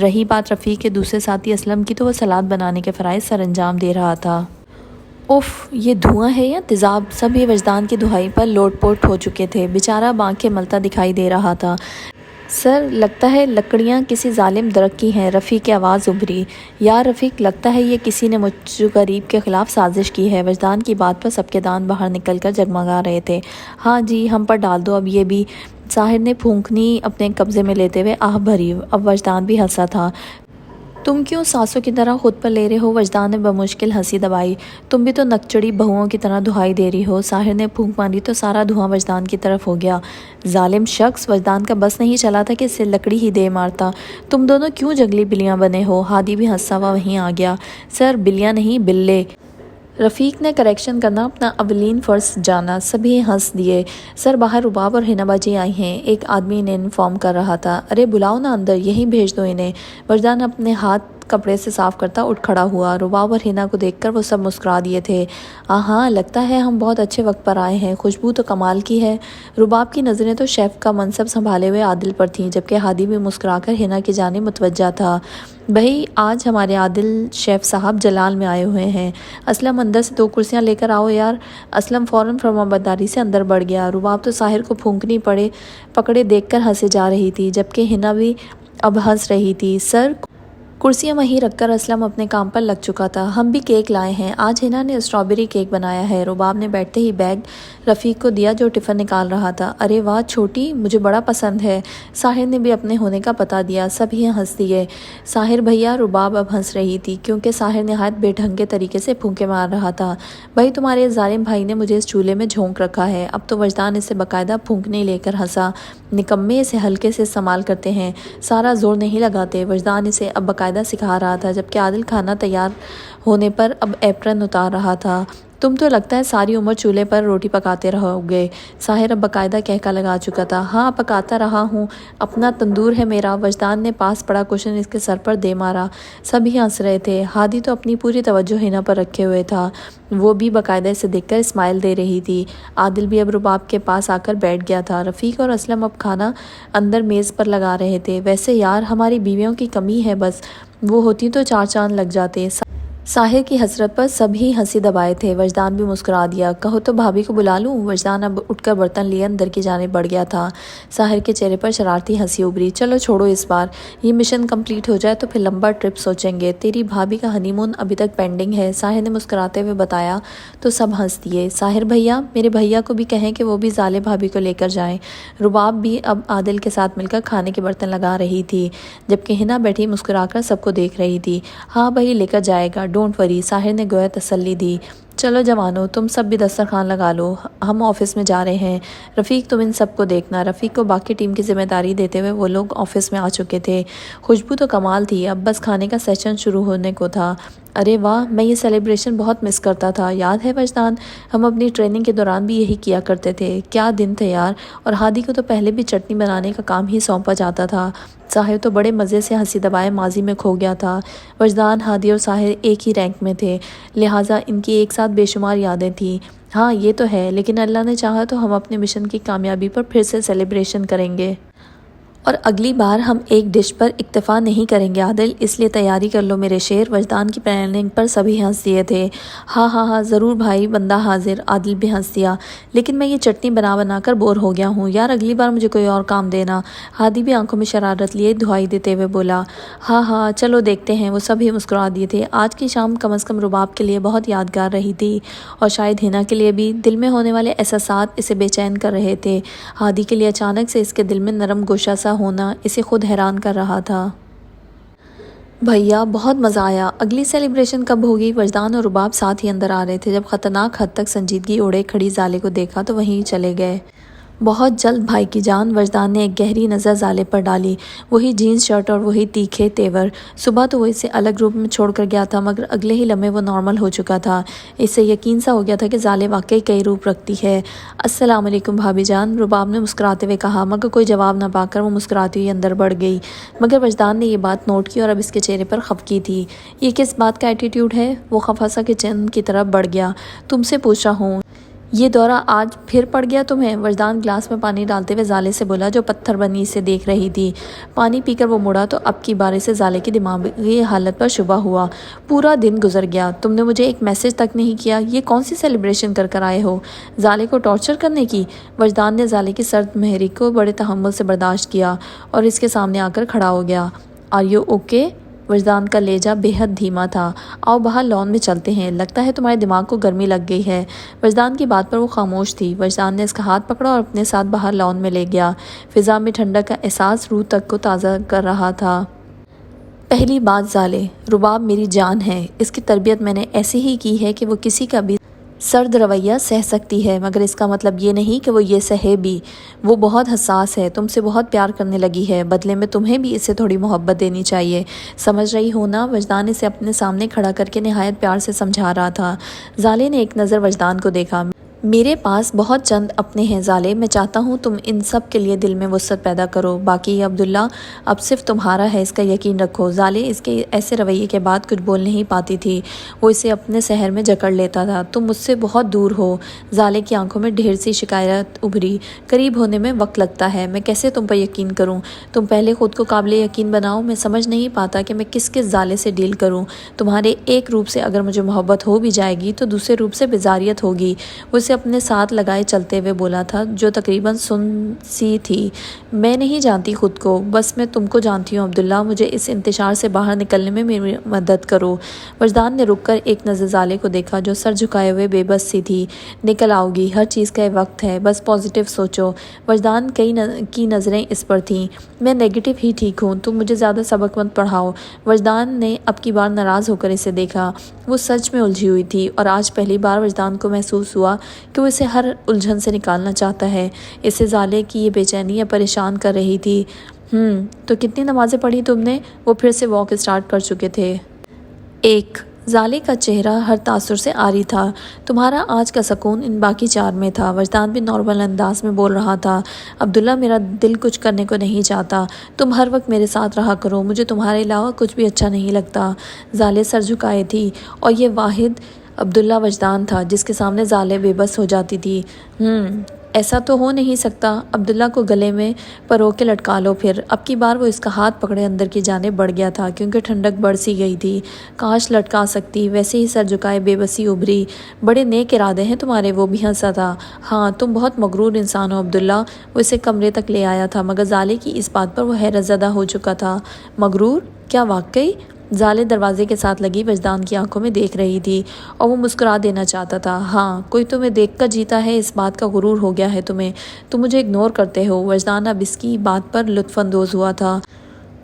رہی بات رفیق کے دوسرے ساتھی اسلم کی تو وہ سلاد بنانے کے فرائض سر انجام دے رہا تھا۔ اف، یہ دھواں ہے یا تیزاب؟ سب ہی وجدان کی دہائی پر لوٹ پوٹ ہو چکے تھے۔ بیچارہ بانکھیں ملتا دکھائی دے رہا تھا۔ سر لگتا ہے لکڑیاں کسی ظالم درخت کی ہیں، رفیق کی آواز ابھری۔ یار رفیق، لگتا ہے یہ کسی نے مجھ غریب کے خلاف سازش کی ہے۔ وجدان کی بات پر سب کے دانت باہر نکل کر جگمگا رہے تھے۔ ہاں جی، ہم پر ڈال دو اب یہ بھی۔ ساحر نے پھونکنی اپنے قبضے میں لیتے ہوئے آہ بھری۔ اب وجدان بھی ہنسا تھا۔ تم کیوں سانسوں کی طرح خود پر لے رہے ہو؟ وجدان نے بمشکل ہنسی دبائی۔ تم بھی تو نکچڑی بہوؤں کی طرح دہائی دے رہی ہو۔ ساحر نے پھونک ماری تو سارا دھواں وجدان کی طرف ہو گیا۔ ظالم شخص! وجدان کا بس نہیں چلا تھا کہ اسے لکڑی ہی دے مارتا۔ تم دونوں کیوں جنگلی بلیاں بنے ہو؟ ہادی بھی ہنسا ہوا وہیں آ گیا۔ سر بلیاں نہیں، بلے۔ رفیق نے کریکشن کرنا اپنا اولین فرض جانا۔ سبھی ہنس دیے۔ سر باہر رباب اور حنا باجی آئی ہیں، ایک آدمی انہیں انفارم کر رہا تھا۔ ارے بلاؤ نا اندر، یہیں بھیج دو انہیں۔ وجدان اپنے ہاتھ کپڑے سے صاف کرتا اٹھ کھڑا ہوا۔ رباب اور حنا کو دیکھ کر وہ سب مسکرا دیے تھے۔ ہاں لگتا ہے ہم بہت اچھے وقت پر آئے ہیں، خوشبو تو کمال کی ہے۔ رباب کی نظریں تو شیف کا منصب سنبھالے ہوئے عادل پر تھیں، جبکہ ہادی بھی مسکرا کر حنا کی جانب متوجہ تھا۔ بھئی آج ہمارے عادل شیف صاحب جلال میں آئے ہوئے ہیں۔ اسلم اندر سے 2 کرسیاں لے کر آؤ یار۔ اسلم فوراً فرمانبرداری سے اندر بڑھ گیا۔ رباب تو ساحر کو پھونکنی پکڑے دیکھ کر ہنسے جا رہی تھی، جبکہ حنا بھی اب ہنس رہی تھی۔ سر کرسیاں وہیں رکھ کر اسلم اپنے کام پر لگ چکا تھا۔ ہم بھی کیک لائے ہیں، آج حنا نے اسٹرابیری کیک بنایا ہے۔ رباب نے بیٹھتے ہی بیگ رفیق کو دیا جو ٹفن نکال رہا تھا۔ ارے واہ چھوٹی، مجھے بڑا پسند ہے۔ ساحر نے بھی اپنے ہونے کا پتہ دیا۔ سب ہی ہنس دیے۔ ساحر بھیا، رباب اب ہنس رہی تھی کیونکہ ساحر نہایت بے ڈھنگ کے طریقے سے پھونکے مار رہا تھا۔ بھائی تمہارے ظالم بھائی نے مجھے اس چولہے میں جھونک رکھا ہے۔ اب تو وجدان اسے باقاعدہ پھونکنے لے کر ہنسا۔ نکمے، اسے ہلکے سے استعمال کرتے ہیں، سارا زور نہیں لگاتے۔ وجدان اسے اب باقاعدہ سکھا رہا تھا، جبکہ عادل کھانا تیار ہونے پر اب ایپرن اتار رہا تھا۔ تم تو لگتا ہے ساری عمر چولہے پر روٹی پکاتے رہو گے۔ ساحر اب باقاعدہ کہکا لگا چکا تھا۔ ہاں پکاتا رہا ہوں، اپنا تندور ہے میرا۔ وجدان نے پاس پڑا کوشن اس کے سر پر دے مارا۔ سب ہی ہنس رہے تھے۔ ہادی تو اپنی پوری توجہ حنا پر رکھے ہوئے تھا، وہ بھی باقاعدہ اسے دیکھ کر اسمائل دے رہی تھی۔ عادل بھی اب رباب کے پاس آ کر بیٹھ گیا تھا۔ رفیق اور اسلم اب کھانا اندر میز پر لگا رہے تھے۔ ویسے یار ہماری بیویوں کی کمی ہے، بس وہ ہوتی تو 4 چاند لگ جاتے۔ ساحر کی حسرت پر سب ہی ہنسی دبائے تھے۔ وجدان بھی مسکرا دیا۔ کہو تو بھابھی کو بلا لوں؟ وجدان اب اٹھ کر برتن لیے اندر کی جانب بڑھ گیا تھا۔ ساحر کے چہرے پر شرارتی ہنسی ابھری۔ چلو چھوڑو اس بار، یہ مشن کمپلیٹ ہو جائے تو پھر لمبا ٹرپ سوچیں گے۔ تیری بھابھی کا ہنی مون ابھی تک پینڈنگ ہے، ساحر نے مسکراتے ہوئے بتایا تو سب ہنس دیے۔ ساحر بھیا، میرے بھیا کو بھی کہیں کہ وہ بھی ظالے بھابھی کو لے کر جائیں۔ رباب بھی اب عادل کے ساتھ مل کر کھانے کے برتن لگا رہی تھی، جبکہ حنا بیٹھی مسکرا کر سب کو دیکھ رہی تھی۔ ہاں بھائی لے کر جائے گا، ڈونٹ وری، ساحر نے گویا تسلی دی۔ چلو جوانو، تم سب بھی دسترخوان لگا لو، ہم آفس میں جا رہے ہیں۔ رفیق تم ان سب کو دیکھنا۔ رفیق کو باقی ٹیم کی ذمہ داری دیتے ہوئے وہ لوگ آفس میں آ چکے تھے۔ خوشبو تو کمال تھی، اب بس کھانے کا سیشن شروع ہونے کو تھا۔ ارے واہ، میں یہ سیلیبریشن بہت مس کرتا تھا، یاد ہے وجدان؟ ہم اپنی ٹریننگ کے دوران بھی یہی کیا کرتے تھے۔ کیا دن تھے یار! اور ہادی کو تو پہلے بھی چٹنی بنانے کا کام ہی سونپا جاتا تھا۔ ساحر تو بڑے مزے سے ہنسی دبائے ماضی میں کھو گیا تھا۔ وجدان، ہادی اور ساحر ایک ہی رینک میں تھے، لہٰذا ان کی ایک ساتھ بے شمار یادیں تھیں۔ ہاں یہ تو ہے، لیکن اللہ نے چاہا تو ہم اپنے مشن کی کامیابی پر پھر سے سیلیبریشن کریں گے۔ اور اگلی بار ہم ایک ڈش پر اکتفا نہیں کریں گے عادل، اس لیے تیاری کر لو میرے شیر۔ وجدان کی پلاننگ پر سبھی ہنس دیے تھے۔ ہاں ہاں ہاں ضرور بھائی، بندہ حاضر، عادل بھی ہنس دیا۔ لیکن میں یہ چٹنی بنا کر بور ہو گیا ہوں یار، اگلی بار مجھے کوئی اور کام دینا۔ ہادی بھی آنکھوں میں شرارت لیے دہائی دیتے ہوئے بولا۔ ہاں ہاں چلو دیکھتے ہیں، وہ سب ہی مسکرا دیے تھے۔ آج کی شام کم از کم رباب کے لیے بہت یادگار رہی تھی، اور شاید حنا کے لیے بھی۔ دل میں ہونے والے احساسات اسے بے چین کر رہے تھے۔ ہادی کے لیے اچانک سے اس کے دل میں نرم گوشہ سا ہونا اسے خود حیران کر رہا تھا۔ بھیا بہت مزہ آیا، اگلی سیلیبریشن کب ہوگی؟ وجدان اور رباب ساتھ ہی اندر آ رہے تھے۔ جب خطرناک حد تک سنجیدگی اوڑھے کھڑی ظالے کو دیکھا تو وہیں چلے گئے۔ بہت جلد بھائی کی جان۔ وجدان نے ایک گہری نظر ظالے پر ڈالی، وہی جینز شرٹ اور وہی تیکھے تیور۔ صبح تو وہ اسے الگ روپ میں چھوڑ کر گیا تھا، مگر اگلے ہی لمحے وہ نارمل ہو چکا تھا۔ اسے یقین سا ہو گیا تھا کہ ظالے واقعی کئی روپ رکھتی ہے۔ السلام علیکم بھابھی جان، رباب نے مسکراتے ہوئے کہا، مگر کوئی جواب نہ پا کر وہ مسکراتی ہوئی اندر بڑھ گئی۔ مگر وجدان نے یہ بات نوٹ کی اور اب اس کے چہرے پر خفگی تھی۔ یہ کس بات کا ایٹیٹیوڈ ہے؟ وہ خفا سا کچن کی طرف بڑھ گیا۔ تم سے پوچھ رہا ہوں، یہ دورہ آج پھر پڑ گیا تمہیں؟ وجدان گلاس میں پانی ڈالتے ہوئے ظالے سے بولا، جو پتھر بنی سے دیکھ رہی تھی۔ پانی پی کر وہ مڑا تو اب کی بار سے ظالے کی دماغی حالت پر شبہ ہوا۔ پورا دن گزر گیا، تم نے مجھے ایک میسج تک نہیں کیا، یہ کون سی سیلیبریشن کر آئے ہو؟ ظالے کو ٹارچر کرنے کی؟ وجدان نے ظالے کی سرد محرک کو بڑے تحمل سے برداشت کیا اور اس کے سامنے آ کر کھڑا ہو گیا۔ Are you okay? وجدان کا لہجہ بے حد دھیما تھا۔ آؤ باہر لان میں چلتے ہیں، لگتا ہے تمہارے دماغ کو گرمی لگ گئی ہے۔ وجدان کی بات پر وہ خاموش تھی۔ وجدان نے اس کا ہاتھ پکڑا اور اپنے ساتھ باہر لان میں لے گیا۔ فضا میں ٹھنڈک کا احساس روح تک کو تازہ کر رہا تھا۔ پہلی بات زالے، رباب میری جان ہے، اس کی تربیت میں نے ایسی ہی کی ہے کہ وہ کسی کا بھی سرد رویہ سہ سکتی ہے، مگر اس کا مطلب یہ نہیں کہ وہ یہ سہے بھی۔ وہ بہت حساس ہے، تم سے بہت پیار کرنے لگی ہے، بدلے میں تمہیں بھی اسے تھوڑی محبت دینی چاہیے، سمجھ رہی ہو نا؟ وجدان اسے اپنے سامنے کھڑا کر کے نہایت پیار سے سمجھا رہا تھا۔ زالے نے ایک نظر وجدان کو دیکھا۔ میرے پاس بہت چند اپنے ہیں زالے، میں چاہتا ہوں تم ان سب کے لیے دل میں وسعت پیدا کرو، باقی یہ عبداللہ اب صرف تمہارا ہے، اس کا یقین رکھو۔ زالے اس کے ایسے رویے کے بعد کچھ بول نہیں پاتی تھی، وہ اسے اپنے سحر میں جکڑ لیتا تھا۔ تم مجھ سے بہت دور ہو۔ زالے کی آنکھوں میں ڈھیر سی شکایت ابھری۔ قریب ہونے میں وقت لگتا ہے، میں کیسے تم پر یقین کروں؟ تم پہلے خود کو قابل یقین بناؤ، میں سمجھ نہیں پاتا کہ میں کس زالے سے ڈیل کروں۔ تمہارے ایک روپ سے اگر مجھے محبت ہو بھی جائے گی تو دوسرے روپ سے بیزاریت ہوگی۔ وہ اسے اپنے ساتھ لگائے چلتے ہوئے بولا تھا، جو تقریباً سن سی تھی۔ میں نہیں جانتی خود کو، بس میں تم کو جانتی ہوں عبداللہ، مجھے اس انتشار سے باہر نکلنے میں میری مدد کرو۔ وجدان نے رک کر ایک نظر زالے کو دیکھا جو سر جھکائے ہوئے بے بس سی تھی۔ نکل آؤ گی، ہر چیز کا ایک وقت ہے، بس پازیٹیو سوچو۔ وجدان کی نظریں اس پر تھیں۔ میں نیگیٹو ہی ٹھیک ہوں، تم مجھے زیادہ سبق مت پڑھاؤ۔ وجدان نے اب کی بار ناراض ہو کر اسے دیکھا۔ وہ سچ میں الجھی ہوئی تھی اور آج پہلی بار وجدان کو محسوس ہوا کہ وہ اسے ہر الجھن سے نکالنا چاہتا ہے۔ اسے زالے کی یہ بے چینی پریشان کر رہی تھی۔ تو کتنی نمازیں پڑھی تم نے؟ وہ پھر سے واک اسٹارٹ کر چکے تھے۔ ایک۔ زالے کا چہرہ ہر تاثر سے عاری تھا۔ تمہارا آج کا سکون ان باقی 4 میں تھا۔ وجدان بھی نارمل انداز میں بول رہا تھا۔ عبداللہ میرا دل کچھ کرنے کو نہیں چاہتا، تم ہر وقت میرے ساتھ رہا کرو، مجھے تمہارے علاوہ کچھ بھی اچھا نہیں لگتا۔ زالے سر جھکائے تھی اور یہ واحد عبداللہ وجدان تھا جس کے سامنے زالے بے بس ہو جاتی تھی۔ ایسا تو ہو نہیں سکتا، عبداللہ کو گلے میں پرو کے لٹکا لو پھر۔ اب کی بار وہ اس کا ہاتھ پکڑے اندر کی جانب بڑھ گیا تھا کیونکہ ٹھنڈک بڑھ سی گئی تھی۔ کاش لٹکا سکتی، ویسے ہی سر جھکائے بے بسی ابھری۔ بڑے نیک ارادے ہیں تمہارے، وہ بھی ہنسا تھا۔ ہاں تم بہت مغرور انسان ہو عبداللہ۔ وہ اسے کمرے تک لے آیا تھا مگر زالے کی اس بات پر وہ حیرت زدہ ہو چکا تھا۔ مغرور؟ کیا واقعی؟ زالے دروازے کے ساتھ لگی وجدان کی آنکھوں میں دیکھ رہی تھی اور وہ مسکرا دینا چاہتا تھا۔ ہاں، کوئی تمہیں دیکھ کر جیتا ہے، اس بات کا غرور ہو گیا ہے تمہیں، تم مجھے اگنور کرتے ہو۔ وجدان اب اس کی بات پر لطف اندوز ہوا تھا۔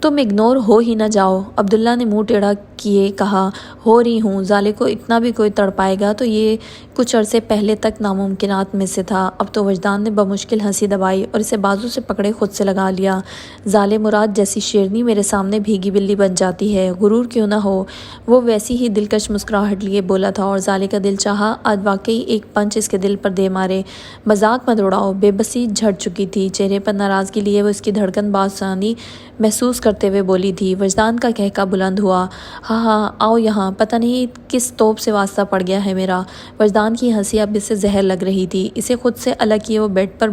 تم اگنور ہو ہی نہ جاؤ، عبداللہ نے منہ ٹیڑھا کیے کہا۔ ہو رہی ہوں، زالے کو اتنا بھی کوئی تڑ پائے گا تو یہ کچھ عرصے پہلے تک ناممکنات میں سے تھا۔ اب تو وجدان نے بمشکل ہنسی دبائی اور اسے بازو سے پکڑے خود سے لگا لیا۔ زالے مراد جیسی شیرنی میرے سامنے بھیگی بلی بن جاتی ہے، غرور کیوں نہ ہو۔ وہ ویسی ہی دلکش مسکراہٹ لیے بولا تھا اور زالے کا دل چاہا آج واقعی ایک پنچ اس کے دل پر دے مارے۔ مذاق مت اڑاؤ، بے بسی جھڑ چکی تھی، چہرے پر ناراضگی لیے وہ اس کی دھڑکن بآسانی محسوس کرتے ہوئے بولی تھی۔ وجدان کا کہکا بلند ہوا۔ ہاں آؤ یہاں، پتہ نہیں کس توپ سے واسطہ پڑ گیا ہے میرا۔ وجدان کی ہنسی اب اسے زہر لگ رہی تھی۔ اسے خود سے الگ کیے وہ بیڈ پر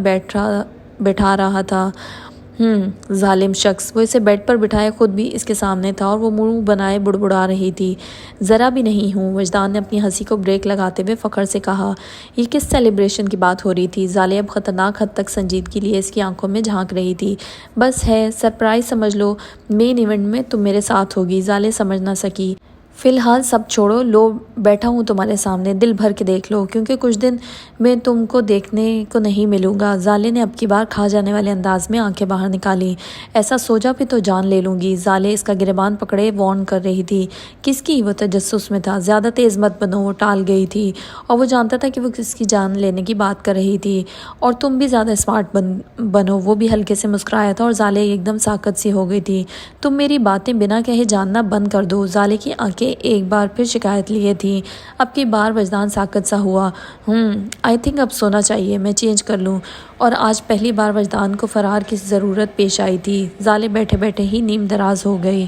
بیٹھا رہا تھا۔ ظالم شخص، وہ اسے بیڈ پر بٹھائے خود بھی اس کے سامنے تھا اور وہ منہ بنائے بڑبڑا رہی تھی۔ ذرا بھی نہیں ہوں، وجدان نے اپنی ہنسی کو بریک لگاتے ہوئے فخر سے کہا۔ یہ کس سیلیبریشن کی بات ہو رہی تھی؟ زالے اب خطرناک حد تک سنجیدگی لیے اس کی آنکھوں میں جھانک رہی تھی۔ بس ہے، سرپرائز سمجھ لو، مین ایونٹ میں تم میرے ساتھ ہوگی۔ زالے سمجھ نہ سکی۔ فی الحال سب چھوڑو، لو بیٹھا ہوں تمہارے سامنے، دل بھر کے دیکھ لو کیونکہ کچھ دن میں تم کو دیکھنے کو نہیں ملوں گا۔ زالے نے اب کی بار کھا جانے والے انداز میں آنکھیں باہر نکالی۔ ایسا سوجا بھی تو جان لے لوں گی۔ زالے اس کا گریبان پکڑے وارن کر رہی تھی۔ کس کی؟ وہ تجسس میں تھا۔ زیادہ تیز مت بنو، وہ ٹال گئی تھی اور وہ جانتا تھا کہ وہ کس کی جان لینے کی بات کر رہی تھی۔ اور تم بھی زیادہ اسمارٹ بنو، وہ بھی ہلکے سے مسکرایا تھا اور زالے ایک دم ساکت سی ہو گئی تھی۔ تم میری باتیں بنا کہے جاننا بند کر دو۔ زالے کی آنکھیں ایک بار پھر شکایت لیے تھیں۔ اب کی بار وجدان ساکت سا ہوا۔ آئی تھنک اب سونا چاہیے، میں چینج کر لوں۔ اور آج پہلی بار وجدان کو فرار کی ضرورت پیش آئی تھی۔ زالے بیٹھے بیٹھے ہی نیم دراز ہو گئی۔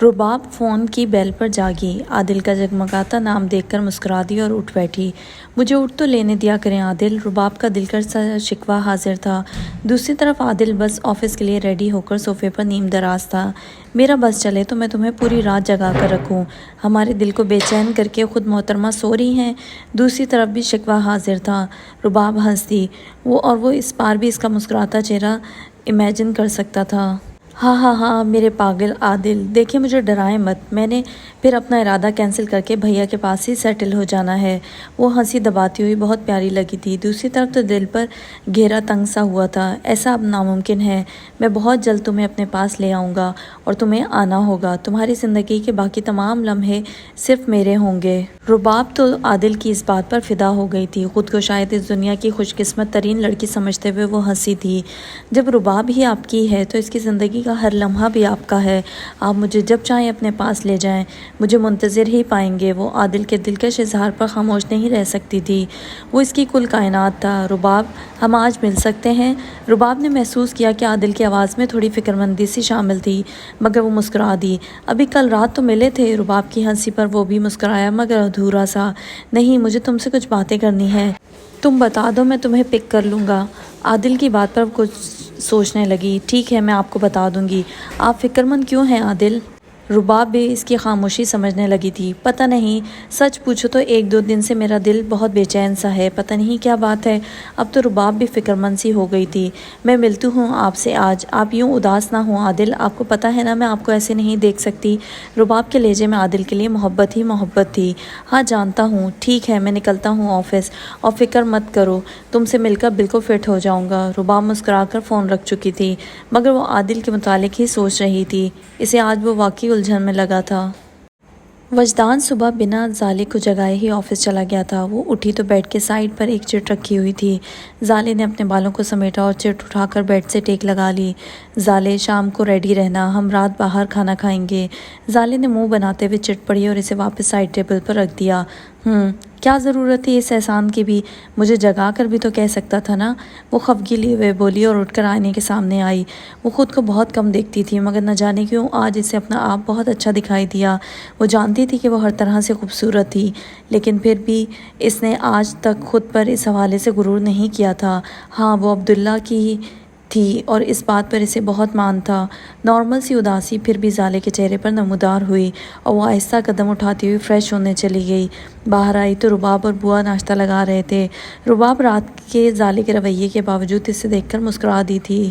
رباب فون کی بیل پر جاگی۔ عادل کا جگمگاتا نام دیکھ کر مسکرا دی اور اٹھ بیٹھی۔ مجھے اٹھ تو لینے دیا کریں عادل۔ رباب کا دلکش سا شکوہ حاضر تھا۔ دوسری طرف عادل بس آفس کے لیے ریڈی ہو کر صوفے پر نیم دراز تھا۔ میرا بس چلے تو میں تمہیں پوری رات جگا کر رکھوں، ہمارے دل کو بے چین کر کے خود محترمہ سو رہی ہیں۔ دوسری طرف بھی شکوہ حاضر تھا۔ رباب ہنس دی۔ وہ اس بار بھی اس کا مسکراتا چہرہ امیجن کر سکتا تھا۔ ہاں ہاں ہاں میرے پاگل عادل، دیکھیں مجھے ڈرائیں مت، میں نے پھر اپنا ارادہ کینسل کر کے بھیا کے پاس ہی سیٹل ہو جانا ہے۔ وہ ہنسی دباتی ہوئی بہت پیاری لگی تھی، دوسری طرف تو دل پر گہرا تنگ سا ہوا تھا۔ ایسا اب ناممکن ہے، میں بہت جلد تمہیں اپنے پاس لے آؤں گا اور تمہیں آنا ہوگا، تمہاری زندگی کے باقی تمام لمحے صرف میرے ہوں گے۔ رباب تو عادل کی اس بات پر فدا ہو گئی تھی، خود کو شاید اس دنیا کی خوش قسمت ترین لڑکی سمجھتے ہوئے وہ ہنسی تھی۔ جب رباب ہی آپ کی ہے تو اس کی زندگی کا ہر لمحہ بھی آپ کا ہے، آپ مجھے جب چاہیں اپنے پاس لے جائیں، مجھے منتظر ہی پائیں گے۔ وہ عادل کے دلکش اظہار پر خاموش نہیں رہ سکتی تھی، وہ اس کی کل کائنات تھا۔ رباب، ہم آج مل سکتے ہیں؟ رباب نے محسوس کیا کہ عادل کی آواز میں تھوڑی فکرمندی سی شامل تھی، مگر وہ مسکرا دی۔ ابھی کل رات تو ملے تھے۔ رباب کی ہنسی پر وہ بھی مسکرایا، مگر ادھورا سا۔ نہیں، مجھے تم سے کچھ باتیں کرنی ہیں، تم بتا دو، میں تمہیں پک کر لوں گا۔ عادل کی بات پر کچھ سوچنے لگی۔ ٹھیک ہے، میں آپ کو بتا دوں گی۔ آپ فکر مند کیوں ہیں عادل؟ رباب بھی اس کی خاموشی سمجھنے لگی تھی۔ پتہ نہیں، سچ پوچھو تو 1-2 دن سے میرا دل بہت بے چین سا ہے، پتہ نہیں کیا بات ہے۔ اب تو رباب بھی فکر مند سی ہو گئی تھی۔ میں ملتی ہوں آپ سے آج، آپ یوں اداس نہ ہوں عادل، آپ کو پتہ ہے نا میں آپ کو ایسے نہیں دیکھ سکتی۔ رباب کے لہجے میں عادل کے لیے محبت ہی محبت تھی۔ ہاں جانتا ہوں، ٹھیک ہے، میں نکلتا ہوں آفس، اور فکر مت کرو، تم سے مل کر بالکل فٹ ہو جاؤں گا۔ رباب مسکرا کر فون رکھ چکی تھی، مگر وہ عادل کے متعلق ہی سوچ رہی تھی، اسے آج وہ واقعی الجھن میں لگا تھا۔ وجدان صبح بنا زالے کو جگائے ہی آفس چلا گیا تھا۔ وہ اٹھی تو بیڈ کے سائڈ پر ایک چٹ رکھی ہوئی تھی۔ زالے نے اپنے بالوں کو سمیٹا اور چٹ اٹھا کر بیڈ سے ٹیک لگا لی۔ زالے، شام کو ریڈی رہنا، ہم رات باہر کھانا کھائیں گے۔ زالے نے منہ بناتے ہوئے چٹ پڑھی اور اسے واپس سائڈ ٹیبل پر رکھ دیا۔ کیا ضرورت تھی اس احسان کی بھی، مجھے جگا کر بھی تو کہہ سکتا تھا نا۔ وہ خفگی لیے ہوئے بولی اور اٹھ کر آئینے کے سامنے آئی۔ وہ خود کو بہت کم دیکھتی تھی، مگر نہ جانے کیوں آج اسے اپنا آپ بہت اچھا دکھائی دیا۔ وہ جانتی تھی کہ وہ ہر طرح سے خوبصورت تھی، لیکن پھر بھی اس نے آج تک خود پر اس حوالے سے غرور نہیں کیا تھا۔ ہاں، وہ عبداللہ کی تھی اور اس بات پر اسے بہت مان تھا۔ نارمل سی اداسی پھر بھی زالے کے چہرے پر نمودار ہوئی اور وہ آہستہ قدم اٹھاتی ہوئی فریش ہونے چلی گئی۔ باہر آئی تو رباب اور بوا ناشتہ لگا رہے تھے۔ رباب رات کے زالے کے رویے کے باوجود اسے دیکھ کر مسکرا دی تھی۔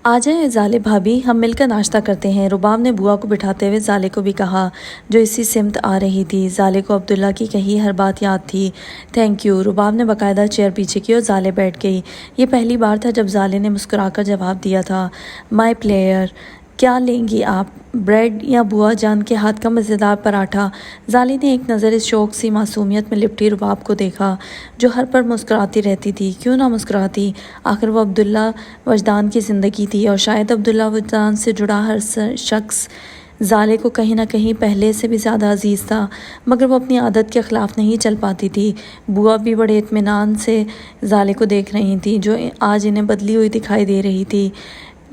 آ جائیں زالے بھابھی، ہم مل کر ناشتہ کرتے ہیں، رباب نے بوا کو بٹھاتے ہوئے زالے کو بھی کہا، جو اسی سمت آ رہی تھی۔ زالے کو عبداللہ کی کہی ہر بات یاد تھی۔ تھینک یو، رباب نے باقاعدہ چیئر پیچھے کی اور زالے بیٹھ گئی۔ یہ پہلی بار تھا جب زالے نے مسکرا کر جواب دیا تھا۔ مائی پلیئر، کیا لیں گی آپ، بریڈ یا بوا جان کے ہاتھ کا مزیدار پراٹھا؟ زالے نے ایک نظر اس شوق سی معصومیت میں لپٹی رباب کو دیکھا، جو ہر پر مسکراتی رہتی تھی۔ کیوں نہ مسکراتی، آخر وہ عبداللہ وجدان کی زندگی تھی، اور شاید عبداللہ وجدان سے جڑا ہر شخص زالے کو کہیں نہ کہیں پہلے سے بھی زیادہ عزیز تھا، مگر وہ اپنی عادت کے خلاف نہیں چل پاتی تھی۔ بوا بھی بڑے اطمینان سے زالے کو دیکھ رہی تھی، جو آج انہیں بدلی ہوئی دکھائی دے رہی تھی۔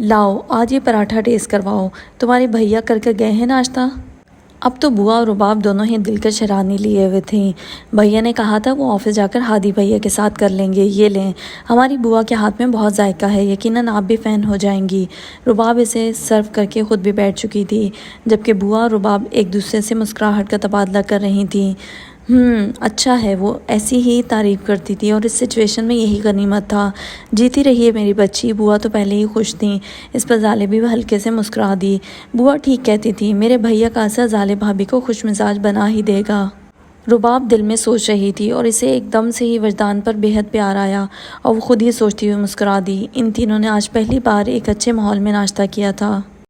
لاؤ، آج یہ پراٹھا ٹیسٹ کرواؤ، تمہارے بھیا کر کے گئے ہیں ناشتہ؟ اب تو بوا اور رباب دونوں ہی دلکش حیرانی لیے ہوئے تھیں۔ بھیا نے کہا تھا وہ آفس جا کر ہادی بھیا کے ساتھ کر لیں گے، یہ لیں، ہماری بوا کے ہاتھ میں بہت ذائقہ ہے، یقیناً آپ بھی فین ہو جائیں گی۔ رباب اسے سرو کر کے خود بھی بیٹھ چکی تھی، جبکہ بوا اور رباب ایک دوسرے سے مسکراہٹ کا تبادلہ کر رہی تھیں۔ اچھا ہے، وہ ایسی ہی تعریف کرتی تھی اور اس سچویشن میں یہی غنیمت تھا۔ جیتی رہی ہے میری بچی، بوا تو پہلے ہی خوش تھیں۔ اس پر زالے بھی ہلکے سے مسکرا دی۔ بوا ٹھیک کہتی تھی، میرے بھیا کا اثر زالے بھابھی کو خوش مزاج بنا ہی دے گا۔ رباب دل میں سوچ رہی تھی اور اسے ایک دم سے ہی وجدان پر بے حد پیار آیا اور وہ خود ہی سوچتی ہوئی مسکرا دی۔ ان تینوں نے آج پہلی بار ایک اچھے ماحول میں ناشتہ کیا تھا۔